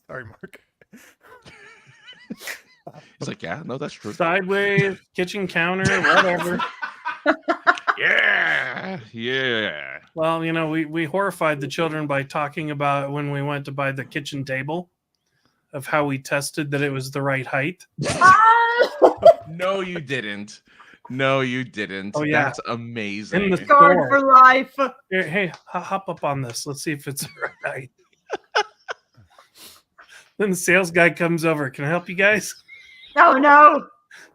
Sorry, Mark. He's like, yeah, no, that's true. Sideways, kitchen counter, whatever. Yeah. Well, we horrified the children by talking about when we went to buy the kitchen table of how we tested that it was the right height. No, you didn't. No, you didn't. Oh, yeah. That's amazing. In the Scarred store. for life. Here, hey, hop up on this. Let's see if it's the right height. Then the sales guy comes over. Can I help you guys? Oh no.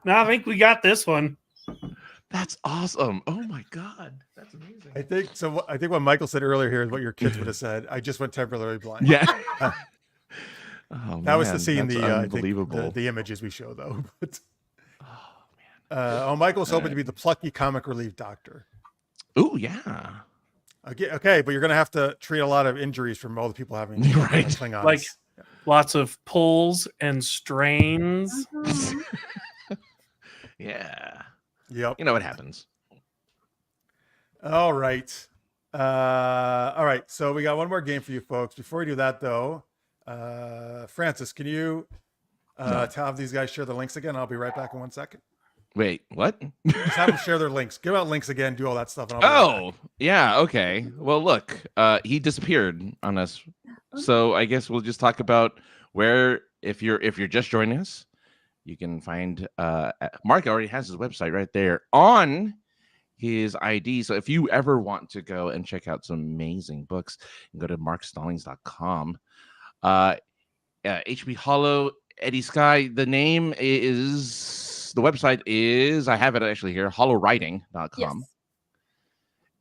No, I think we got this one. That's awesome. Oh my god, that's amazing. I think so. I think what Michael said earlier here is what your kids would have said. I just went temporarily blind. Yeah. That was to see in that's the I think unbelievable. the images we show though. But, Oh Michael was hoping to be the plucky comic relief doctor. man. Ooh, yeah. Okay, but you're gonna have to treat a lot of injuries from all the people having Right. Klingons. Like lots of pulls and strains. Yeah. Yep. You know what happens. All right. All right. So we got one more game for you folks. Before we do that, though, Francis, can you have these guys share the links again? I'll be right back in 1 second. Wait, what? Just have them share their links. Give out links again. Do all that stuff. And I'll be right Oh, yeah. Okay. Well, look, he disappeared on us, so I guess we'll just talk about where, if you're just joining us, you can find. Mark already has his website right there on his ID. So if you ever want to go and check out some amazing books, you can go to markstallings.com. H.P. Holo, Edie Skye. The name is. The website is, I have it actually here, holowriting.com. Yes.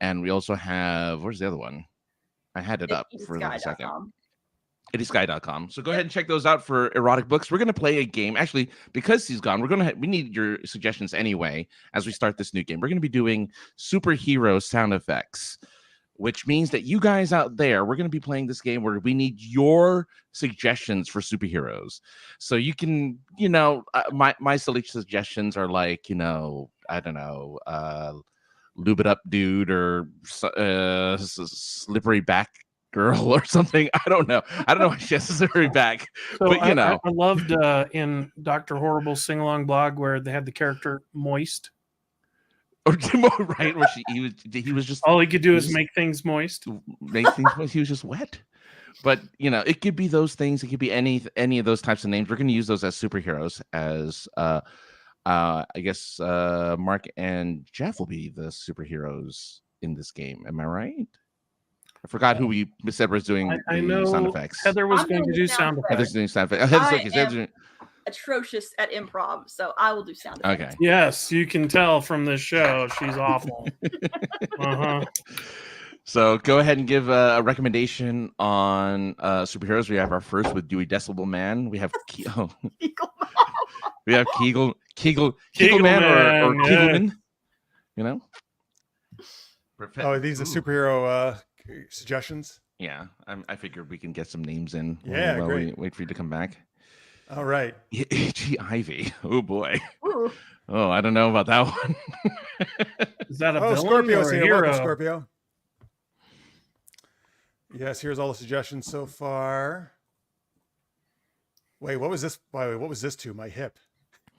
And we also have, where's the other one? I had it up for a second. EdieSkye.com. So go ahead and check those out for erotic books. We're going to play a game. Actually, because he's gone, we need your suggestions anyway as we start this new game. We're going to be doing superhero sound effects, which means that you guys out there, we're going to be playing this game where we need your suggestions for superheroes. So you can, my silly suggestions are like, I don't know, lube it up dude or slippery back girl or something. I don't know why she has a slippery back, So but I loved in Dr. Horrible's sing-along blog where they had the character Moist. or right where he was just All he could do is make things moist. make things. He was just wet. But it could be those things. It could be any of those types of names. We're going to use those as superheroes. As I guess Mark and Jeff will be the superheroes in this game. Am I right? I forgot who we said was doing I the know sound effects. Heather was I'm going to doing do the sound sound effects. Heather's doing sound effects. Heather's doing- Atrocious at improv, so I will do sound effects. Okay. Yes, you can tell from this show she's awful. Uh-huh. So go ahead and give a recommendation on superheroes. We have our first with Dewey Decimal Man. We have we have Kegel Man or Man, yeah. Kegelman. You know. Oh, these are superhero suggestions. Yeah, I figured we can get some names in. Yeah, while great. we wait for you to come back. All right. H.G. Ivy. Oh boy. Ooh. Oh, I don't know about that one. Is that a Oh, villain Scorpio's or a here. hero? Welcome, Scorpio. Yes, here's all the suggestions so far. Wait, what was this? By the way, what was this to? My hip.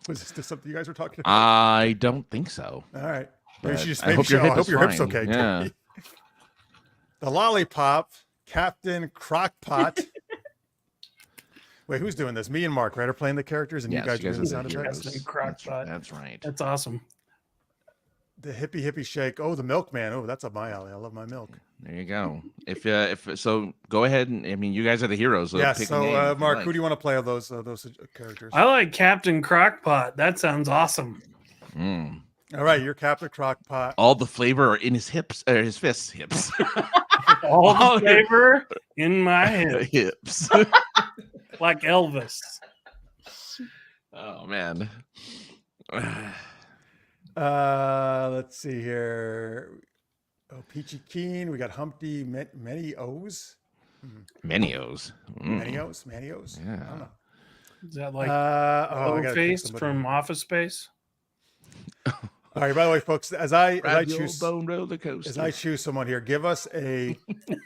Was this something you guys were talking about? I don't think so. All right. Maybe But she just I hope your I hip hope is your hip's fine. okay. Yeah. The Lollipop, Captain Crockpot. Wait, who's doing this? Me and Mark, right, are playing the characters, and Yes, you guys you doing guys the are sound the effects. heroes. Crockpot. That's right. That's awesome. The hippie shake. Oh, the milkman. Oh, that's up my alley. I love my milk. There you go. If so, go ahead and I mean, you guys are the heroes. So Yeah. pick a So, name if you Mark, like. who do you want to play of those characters? I like Captain Crockpot. That sounds awesome. Mm. All right, you're Captain Crockpot. All the flavor are in his hips, or his fists, hips, All Oh, the flavor in my head, hips. like Elvis. Oh man. Let's see here. Oh, Peachy Keen. We got Humpty Many O's. Manios. Manios. I Yeah. don't know. Is that like I gotta pick face somebody. from Office Space? All right. By the way, folks, as I Ride the choose old bone roller coaster. as I choose someone here, give us a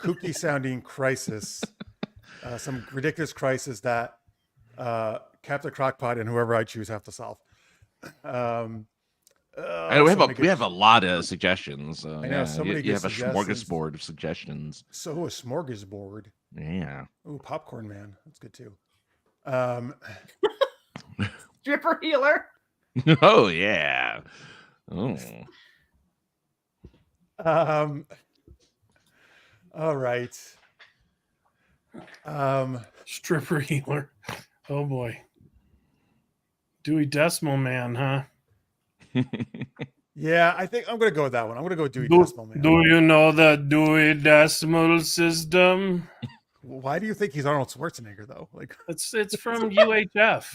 kooky sounding crisis, some ridiculous crisis that Captain Crockpot and whoever I choose have to solve. I know we have a lot of suggestions. I know, so many you good have a suggestions. smorgasbord of suggestions. So a smorgasbord. Yeah. Ooh, Popcorn Man. That's good too. Dripper healer. Oh yeah. Oh. All right. Stripper healer. Oh boy. Dewey Decimal Man, huh? Yeah, I think I'm gonna go with that one. I'm gonna go with Dewey Decimal Man. Do you know the Dewey Decimal System? Why do you think he's Arnold Schwarzenegger though? Like, It's from UHF.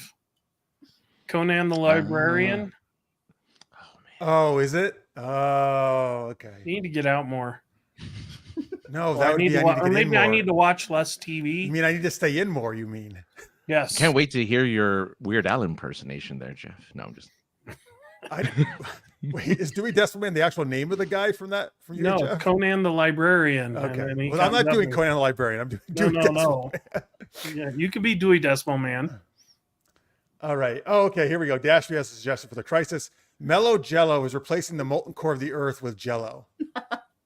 Conan the Librarian. oh, is it? Oh, okay. You need to get out more. No, Or that would be. I need to or get maybe in I more. need to watch less You TV. mean I need to stay in more? You mean? Yes. Can't wait to hear your Weird Al impersonation there, Jeff. No, I'm just Wait, is Dewey Decimal Man the actual name of the guy from No, UHF? Conan the Librarian. Okay. And then he Well, I'm comes not up doing with- Conan the Librarian. I'm doing Dewey Decimal Man. Yeah, you can be Dewey Decimal Man. All right. Oh, okay. Here we go. Dashby has a suggestion for the crisis. Mellow Jello is replacing the molten core of the earth with Jello.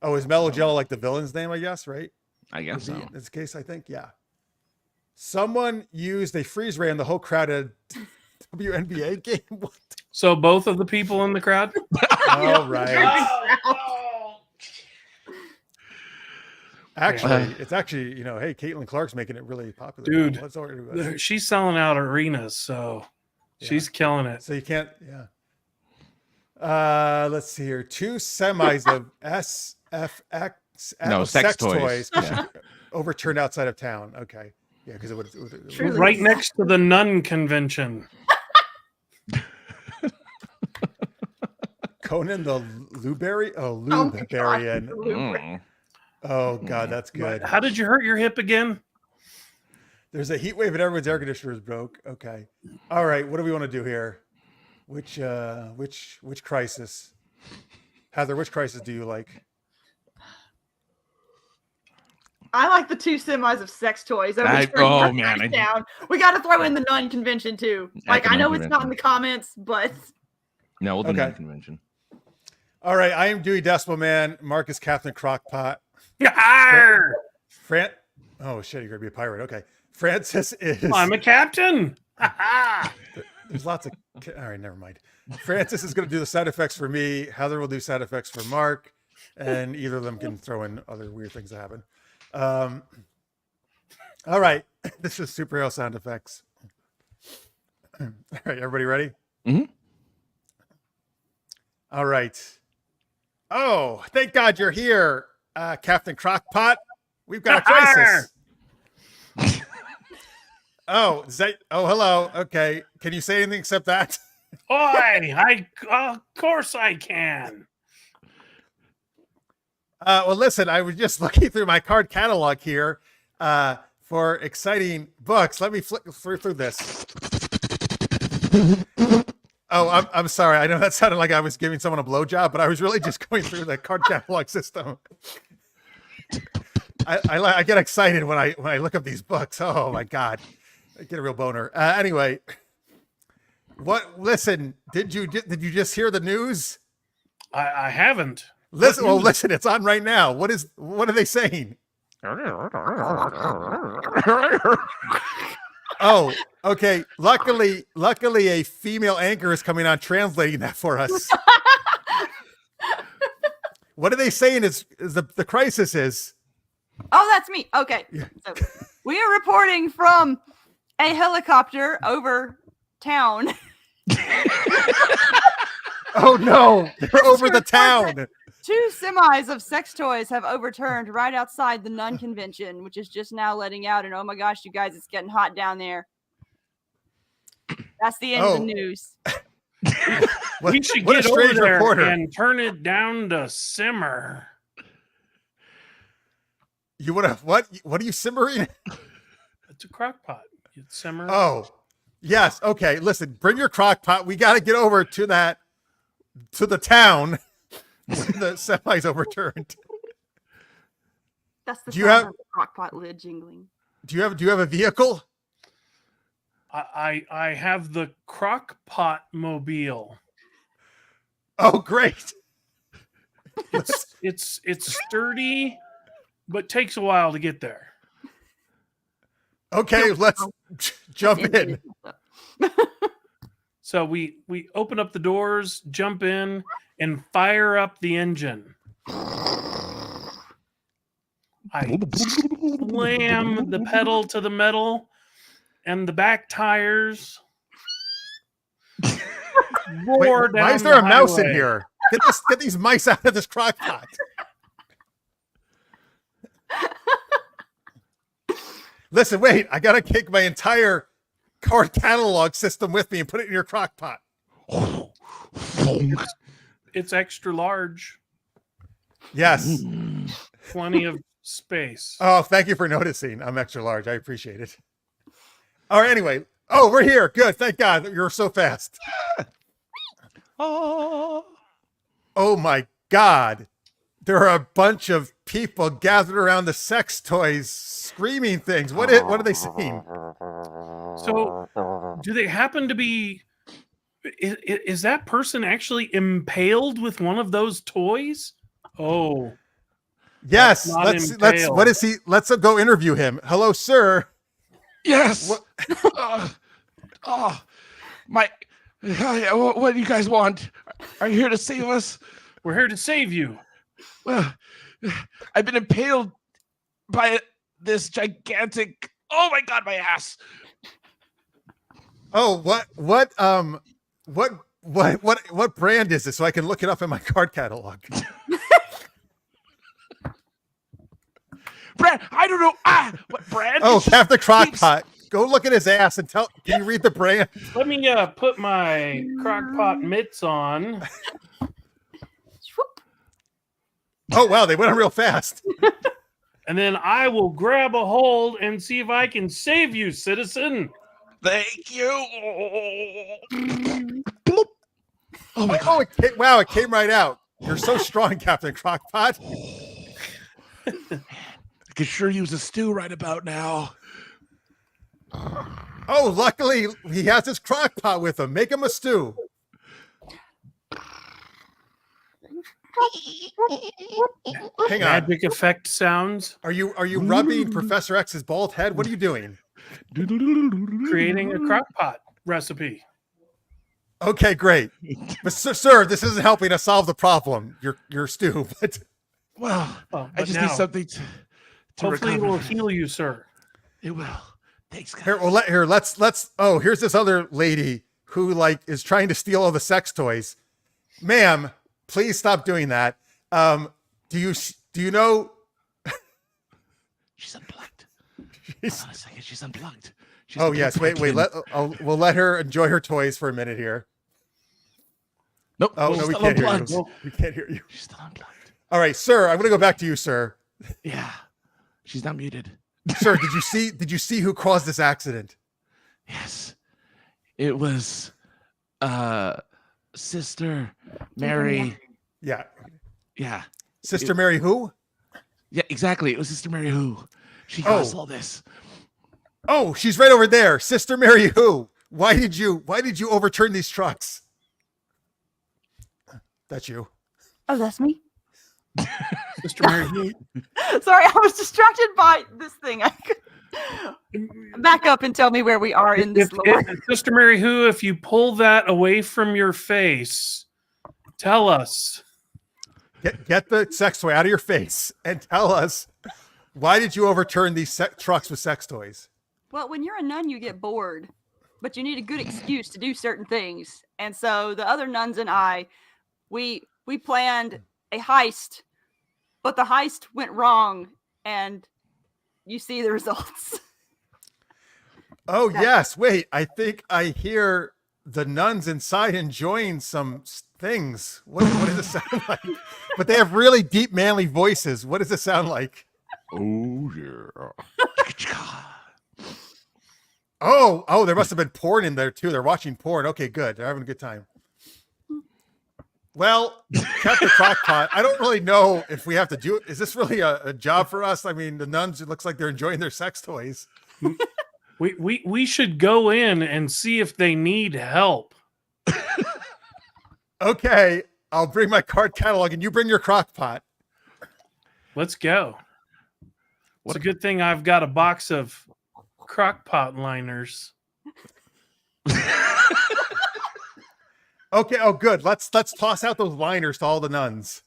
Oh, is Mellow Jello like the villain's name? I guess, right? I guess so. In this case, I think, yeah. Someone used a freeze ray on the whole crowd at a WNBA game. What? So both of the people in the crowd. All right. Actually, it's actually, hey, Caitlin Clark's making it really popular. Dude, Let's order that. She's selling out arenas, so she's killing it. So you can't, yeah. Let's see here. 2 semis of SFX. No, sex toys. toys Yeah. overturned outside of town. Okay. Yeah, because it would. Truly. Right next to the nun convention. Conan the Luberry? Oh, Oh my God. Luberian. Mm. Oh, God, that's good. How did you hurt your hip again? There's a heat wave and everyone's air conditioner is broke. Okay. All right. What do we want to do here? Which crisis? Heather, which crisis do you like? I like the 2 semis of sex toys. Man, I- Down. We got to throw in the nun convention too. Like, I know it's not in the comments, but No, we'll do Okay. that convention. All right. I am Dewey Decimal Man. Mark is Captain Crockpot. Arr! Oh, shit. You're going to be a pirate. Okay. Francis is. I'm a captain. There's lots of. All right. Never mind. Francis is going to do the sound effects for me. Heather will do sound effects for Mark. And either of them can throw in other weird things that happen. All right. This is superhero sound effects. All right. Everybody ready? Mhm. All right. Oh, thank God you're here. Captain Crockpot, we've got a crisis. Oh, hello. Okay. Can you say anything except that? Of course I can. Well, listen, I was just looking through my card catalog here for exciting books. Let me flick through this. Oh, I'm sorry. I know that sounded like I was giving someone a blowjob, but I was really just going through the card catalog system. I get excited when I look up these books. Oh my God, I get a real boner. Anyway, listen, did you just hear the news? I haven't. Listen, listen, it's on right now. What are they saying? Oh, okay. Luckily, a female anchor is coming on translating that for us. What are they saying is the crisis is? Oh, that's me. Okay. Yeah. So we are reporting from a helicopter over town. Oh no, they're over the town. 2 semis of sex toys have overturned right outside the Nun Convention, which is just now letting out. And oh my gosh, you guys, it's getting hot down there. That's the end of the news. We should get over there and turn it down to simmer. You want to what? What are you simmering? It's a crock pot. You simmer. Oh, yes. Okay. Listen, bring your crock pot. We got to get over to the town. The semi's overturned. That's the sound of the crock pot lid jingling. Do you have a vehicle? I have the crock pot mobile. Oh, great. It's sturdy, but takes a while to get there. Okay, let's jump in. So we open up the doors, jump in, and fire up the engine. I slam the pedal to the metal and the back tires. Wait, why is there a mouse in here? Get these mice out of this crock pot. Listen, wait, I gotta take my entire card catalog system with me and put it in your crock pot. It's extra large. Yes. Plenty of space. Oh, thank you for noticing. I'm extra large. I appreciate it. All right, anyway. Oh, we're here. Good. Thank God. You're so fast. Oh my God. There are a bunch of people gathered around the sex toys screaming things. What are they saying? So, do they happen to be... Is that person actually impaled with one of those toys? Oh. Yes. Let's what is he? Let's go interview him. Hello, sir. Yes. What do you guys want? Are you here to save us? We're here to save you. Well, I've been impaled by this gigantic... Oh my God, my ass. Oh, what brand is this so I can look it up in my card catalog? Brand, I don't know. What brand? Oh, Captain Crockpot. Go look at his ass and tell. Can you read the brand? Let me put my crockpot mitts on. Oh wow, they went on real fast. And then I will grab a hold and see if I can save you, citizen. Thank you. Oh my God! Wow, it came right out. You're so strong, Captain Crockpot. I could sure use a stew right about now. Oh, luckily he has his crock pot with him. Make him a stew. Hang on. Magic effect sounds. Are you rubbing Professor X's bald head? What are you doing? Creating a crock pot recipe. Okay, great. But sir, this isn't helping us solve the problem. Your stew. But I just need something to hopefully recover. it will heal you, sir. It will. Thanks, guys. Let's. Oh, here's this other lady who is trying to steal all the sex toys. Ma'am, please stop doing that. Do you know? She's unplugged. She's- Hold on a second. She's unplugged. She's Oh unplugged yes, wait. again. We'll let her enjoy her toys for a minute here. Nope. Oh she's no, we still can't hear unplugged. you. We can't hear you. She's still unplugged. All right, sir. I'm gonna go back to you, sir. Yeah. She's not muted. Sir, did you see who caused this accident? Yes. It was Sister Mary. Yeah, Yeah. Sister Mary. Who? Yeah, exactly. It was Sister Mary who. She caused all this. Oh, she's right over there. Sister Mary. Who? Why did you overturn these trucks? That's you. Oh, that's me. Mr. Mary. Sorry, I was distracted by this thing. Back up and tell me where we are in this lore. Sister Mary Who, if you pull that away from your face, tell us. Get the sex toy out of your face and tell us, why did you overturn these trucks with sex toys? Well, when you're a nun, you get bored, but you need a good excuse to do certain things. And so the other nuns and I, we planned a heist, but the heist went wrong, and you see the results. Oh yes, wait. I think I hear the nuns inside enjoying some things. What does it sound like? But they have really deep, manly voices. What does it sound like? Oh, yeah. Oh, there must have been porn in there too. They're watching porn. Okay, good. They're having a good time. Well, Captain Crockpot, I don't really know if we have to do it. Is this really a job for us? I mean, the nuns, it looks like they're enjoying their sex toys. We should go in and see if they need help. Okay, I'll bring my card catalog and you bring your Crockpot. Let's go. It's a good thing I've got a box of crockpot liners. Okay, oh good. Let's toss out those liners to all the nuns.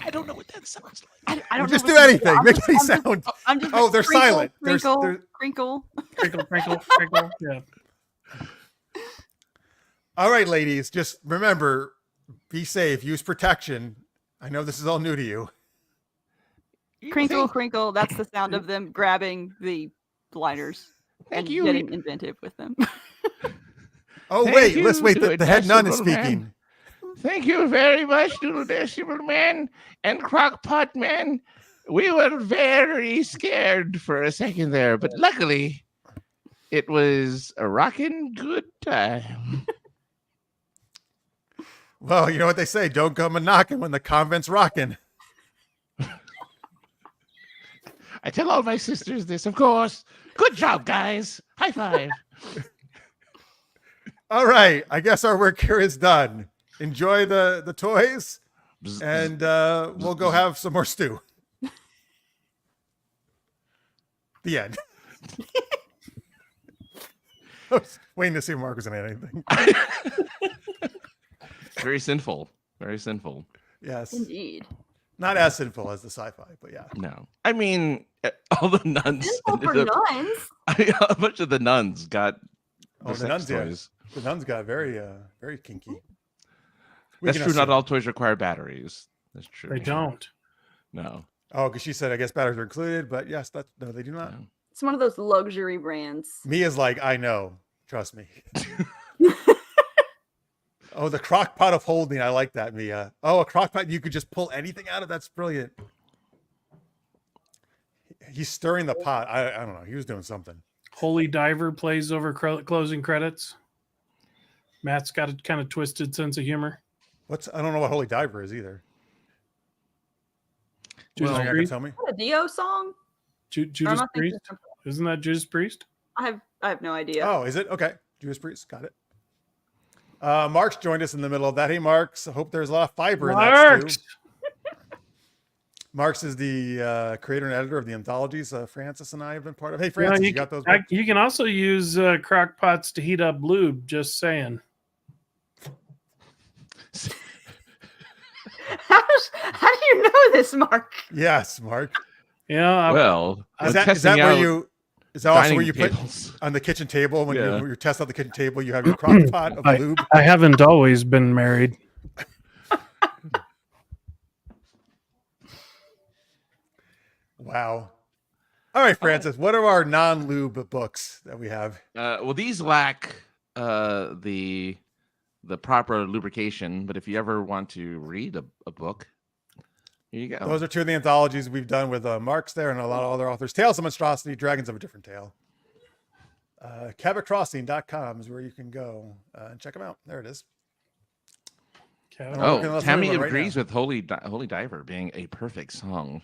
I don't know what that sounds like. I don't Just know do what to anything. I'm Make just- any I'm just- sound. I'm just Oh, they're crinkle, silent. Crinkle, They're- crinkle. Crinkle, crinkle, crinkle. Yeah. All right, ladies, just remember, be safe, use protection. I know this is all new to you. Crinkle, crinkle. That's the sound of them grabbing the liners and getting inventive with them. Oh, Thank wait, you let's wait. to The head nun is Decibel Man. speaking. Thank you very much to Decibel Man and Crockpot Man. We were very scared for a second there, but luckily it was a rockin' good time. Well, you know what they say, don't come a knocking when the convent's rocking. I tell all my sisters this, of course. Good job, guys. High five. All right, I guess our work here is done. Enjoy the toys, and we'll go have some more stew. The end. I was waiting to see if Mark was going to add anything. Very sinful. Very sinful. Yes. Indeed. Not as sinful as the sci-fi, but yeah. No. I mean, all the nuns. Simple for ended up- nuns. a bunch of the nuns got Oh, the the nuns, sex yeah. toys. The nuns got very kinky. We That's can true. Not assume. all toys require batteries. That's true. They don't. No. Oh, because she said, I guess batteries are included, but yes, no, they do not. No. It's one of those luxury brands. Mia's like, I know. Trust me. Oh, the crock pot of holding. I like that, Mia. Oh, a crock pot you could just pull anything out of. That's brilliant. He's stirring the pot. I don't know. He was doing something. Holy Diver plays over closing credits. Matt's got a kind of twisted sense of humor. I don't know what Holy Diver is either. Judas Anything I can Priest? tell me? Is that a Dio song? Judas I'm not thinking Priest? of- Isn't that Judas Priest? I have no idea. Oh, is it? Okay. Judas Priest. Got it. Mark's joined us in the middle of that. Hey, Marks. I hope there's a lot of fiber in that Marks! stew. Marks is the creator and editor of the anthologies Francis and I have been part of. Hey, Francis, you got those? You can also use crock pots to heat up lube. Just saying. How do you know this, Mark? Yes, Mark. Yeah. Well, Is I'm that testing where out you? Is that also dining where you put tables. on the kitchen table when Yeah. you test out the kitchen table? You have your crock pot of lube. I haven't always been married. Wow. All right, Francis. What are our non-lube books that we have? Well, these lack the proper lubrication, but if you ever want to read a book, here you go. Those are two of the anthologies we've done with Mark's there and a lot of other authors. Tales of Monstrosity, Dragons of a Different Tale. CabotCrossing.com is where you can go and check them out. There it is. Oh, Tammy agrees with Holy Diver being a perfect song.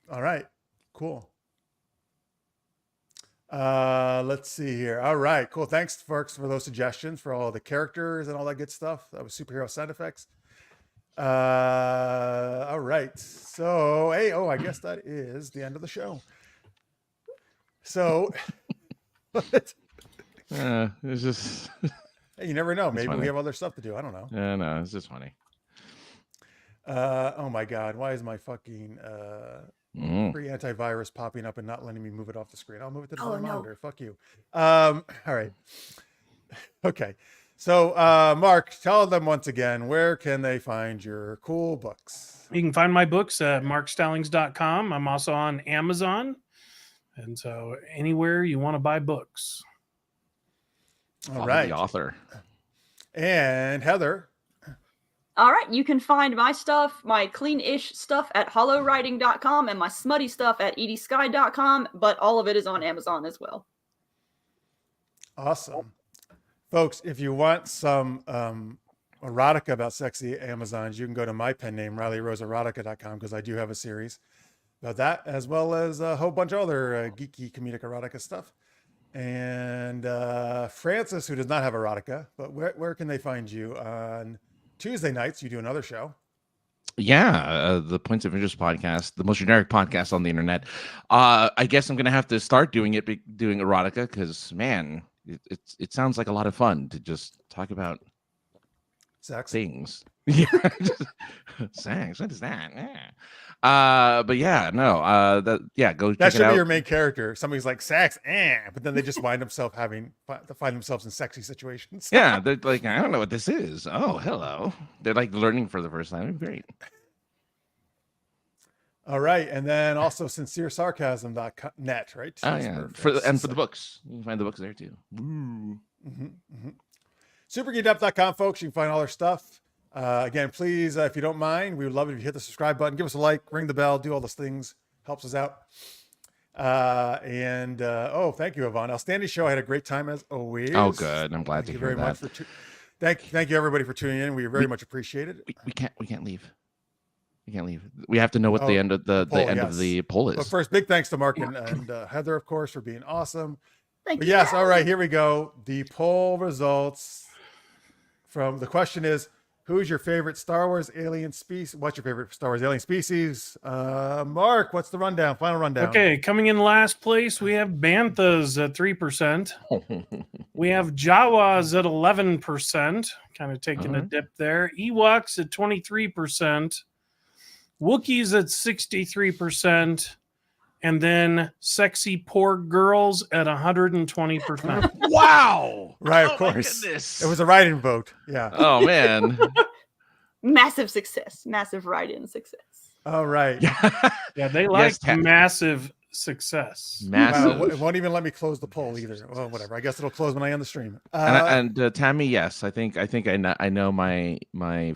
All right, cool. Let's see here. All right, cool. Thanks, folks, for those suggestions for all the characters and all that good stuff. That was superhero sound effects. All right. So, hey, I guess that is the end of the show. So, It's just you never know. Maybe funny. we have other stuff to do. I don't know. Yeah, no, it's just funny. Oh my God. Why is my fucking free antivirus popping up and not letting me move it off the screen? I'll move it to the monitor. Fuck you. All right. Okay. So, Mark, tell them once again, where can they find your cool books? You can find my books at markstallings.com. I'm also on Amazon. And so anywhere you want to buy books. All right. The author. And Heather. All right. You can find my stuff, my clean-ish stuff at holowriting.com and my smutty stuff at edieskye.com, but all of it is on Amazon as well. Awesome. Folks, if you want some erotica about sexy Amazons, you can go to my pen name, RileyRoseErotica.com, because I do have a series about that, as well as a whole bunch of other geeky comedic erotica stuff. And Francis, who does not have erotica, but where can they find you? On Tuesday nights, you do another show. Yeah, the Points of Interest podcast, the most generic podcast on the internet. I guess I'm going to have to start doing erotica because, man, it sounds like a lot of fun to just talk about sex things. Yeah, sex. What is that? Yeah. But yeah, no. Go. That should be your main character. Somebody's like sex, but then they just find themselves in sexy situations. Yeah, they're like, I don't know what this is. Oh, hello. They're like learning for the first time. Great. All right, and then also sinceresarcasm.net, right? Oh yeah, for the books, you can find the books there too. Super-geekedup.com, folks. You can find all our stuff. Again, please, if you don't mind, we would love it if you hit the subscribe button, give us a like, ring the bell, do all those things. Helps us out. Thank you, Yvonne. Outstanding show. I had a great time as always. Oh, good. I'm glad to hear that. Thank you, everybody, for tuning in. We very much appreciate it. We can't leave. We can't leave. We have to know what the end of the end of the poll is. But first, big thanks to Mark and Heather, of course, for being awesome. Thank you. Yes, all right, here we go. The poll results the question is, who's your favorite Star Wars alien species? What's your favorite Star Wars alien species? Mark, what's the rundown? Final rundown. Okay, coming in last place, we have Banthas at 3%. We have Jawas at 11%, kind of taking a dip there. Ewoks at 23%. Wookiees at 63%. And then sexy poor girls at 120%. Wow. Right, of course. It was a write-in vote. Yeah. Oh, man. Massive success. Massive write-in success. All right. Yeah, they like massive success. Massive. Wow, it won't even let me close the poll either. Well, whatever. I guess it'll close when I end the stream. And Tammy, yes, I think I know my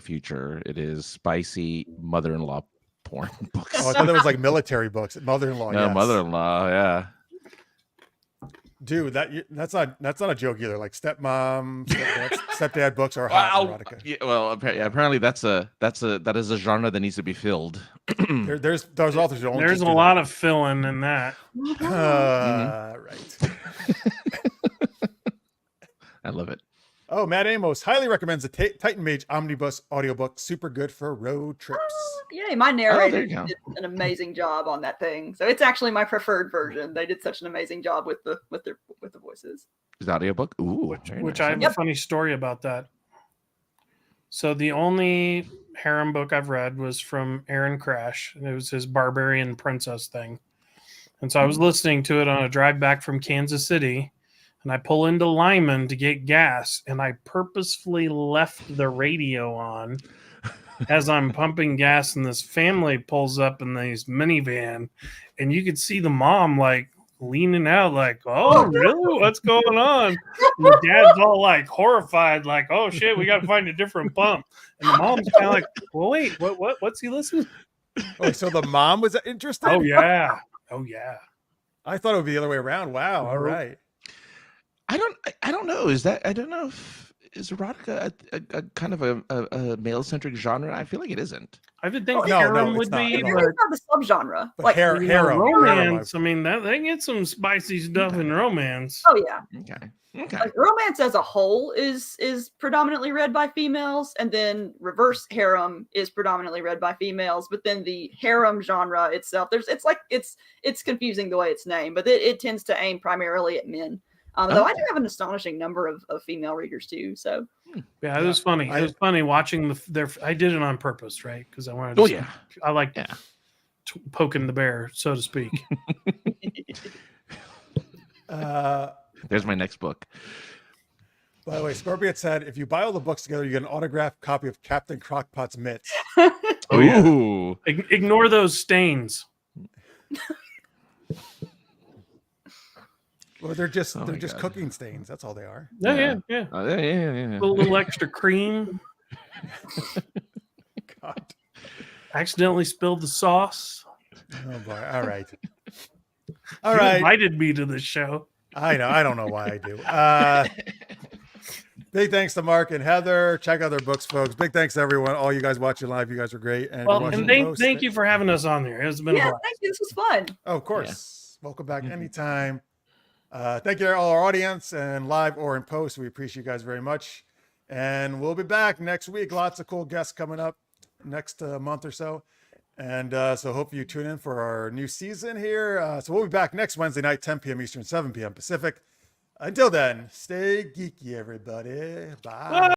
future. It is spicy mother-in-law porn books. Oh, I thought it was like military books. Mother-in-law. No, yes. mother-in-law. Yeah. Dude, that's not a joke either. Like stepmom, stepdad books are hot erotica. Yeah, well, apparently that is a genre that needs to be filled. There's authors. There's a lot of filling in that. Right. I love it. Oh, Matt Amos highly recommends the Titan Mage Omnibus audiobook. Super good for road trips. Yay, my narrator did an amazing job on that thing. So it's actually my preferred version. They did such an amazing job with the voices. Is audiobook? Ooh, which I have a funny story about that. So the only harem book I've read was from Aaron Crash, and it was his Barbarian Princess thing. And so I was listening to it on a drive back from Kansas City, and I pull into Lyman to get gas, and I purposefully left the radio on as I'm pumping gas, and this family pulls up in this minivan, and you could see the mom like leaning out, like, "Oh, really? What's going on?" And the dad's all like horrified, like, "Oh shit, we got to find a different pump." And the mom's kind of like, "Well, wait, what's he listening?" Oh, so the mom was interested? Oh yeah, oh yeah. I thought it would be the other way around. Wow. All Nope. right. I don't know. I don't know if is erotica a kind of a male centric genre. I feel like it isn't. I would think No, harem it's would not be, at all. but It's not the subgenre. But Like, harem, you know, harem, romance. I mean, that they get some spicy stuff in romance. oh yeah, Okay. Okay. like romance as a whole is predominantly read by females, and then reverse harem is predominantly read by females. But then the harem genre itself, it's confusing the way it's named, but it tends to aim primarily at men. Though I do have an astonishing number of female readers too. So Yeah, it was funny. It was funny watching their. I did it on purpose, right? Because I wanted. Oh to yeah. I like Yeah. poking the bear, so to speak. There's my next book. By the way, Scorpion said, if you buy all the books together, you get an autographed copy of Captain Crockpot's mitts. Oh yeah. Ooh. Ignore those stains. Well, they're just Oh they're my just God. cooking stains. That's all they are. Yeah. Oh, yeah. A little extra cream. God. Accidentally spilled the sauce. Oh boy. All right. All You right. invited me to the show. I know. I don't know why I do. Big thanks to Mark and Heather. Check out their books, folks. Big thanks to everyone. All you guys watching live. You guys were great. And Well, watching and the post, thank you for having us on there. It's been a yeah, blast. thank you. This was fun. Oh, of course. Welcome back anytime. Thank you to all our audience and live or in post. We appreciate you guys very much. And we'll be back next week. Lots of cool guests coming up next month or so. And so hope you tune in for our new season here. So we'll be back next Wednesday night, 10 p.m. Eastern, 7 p.m. Pacific. Until then, stay geeky, everybody. Bye.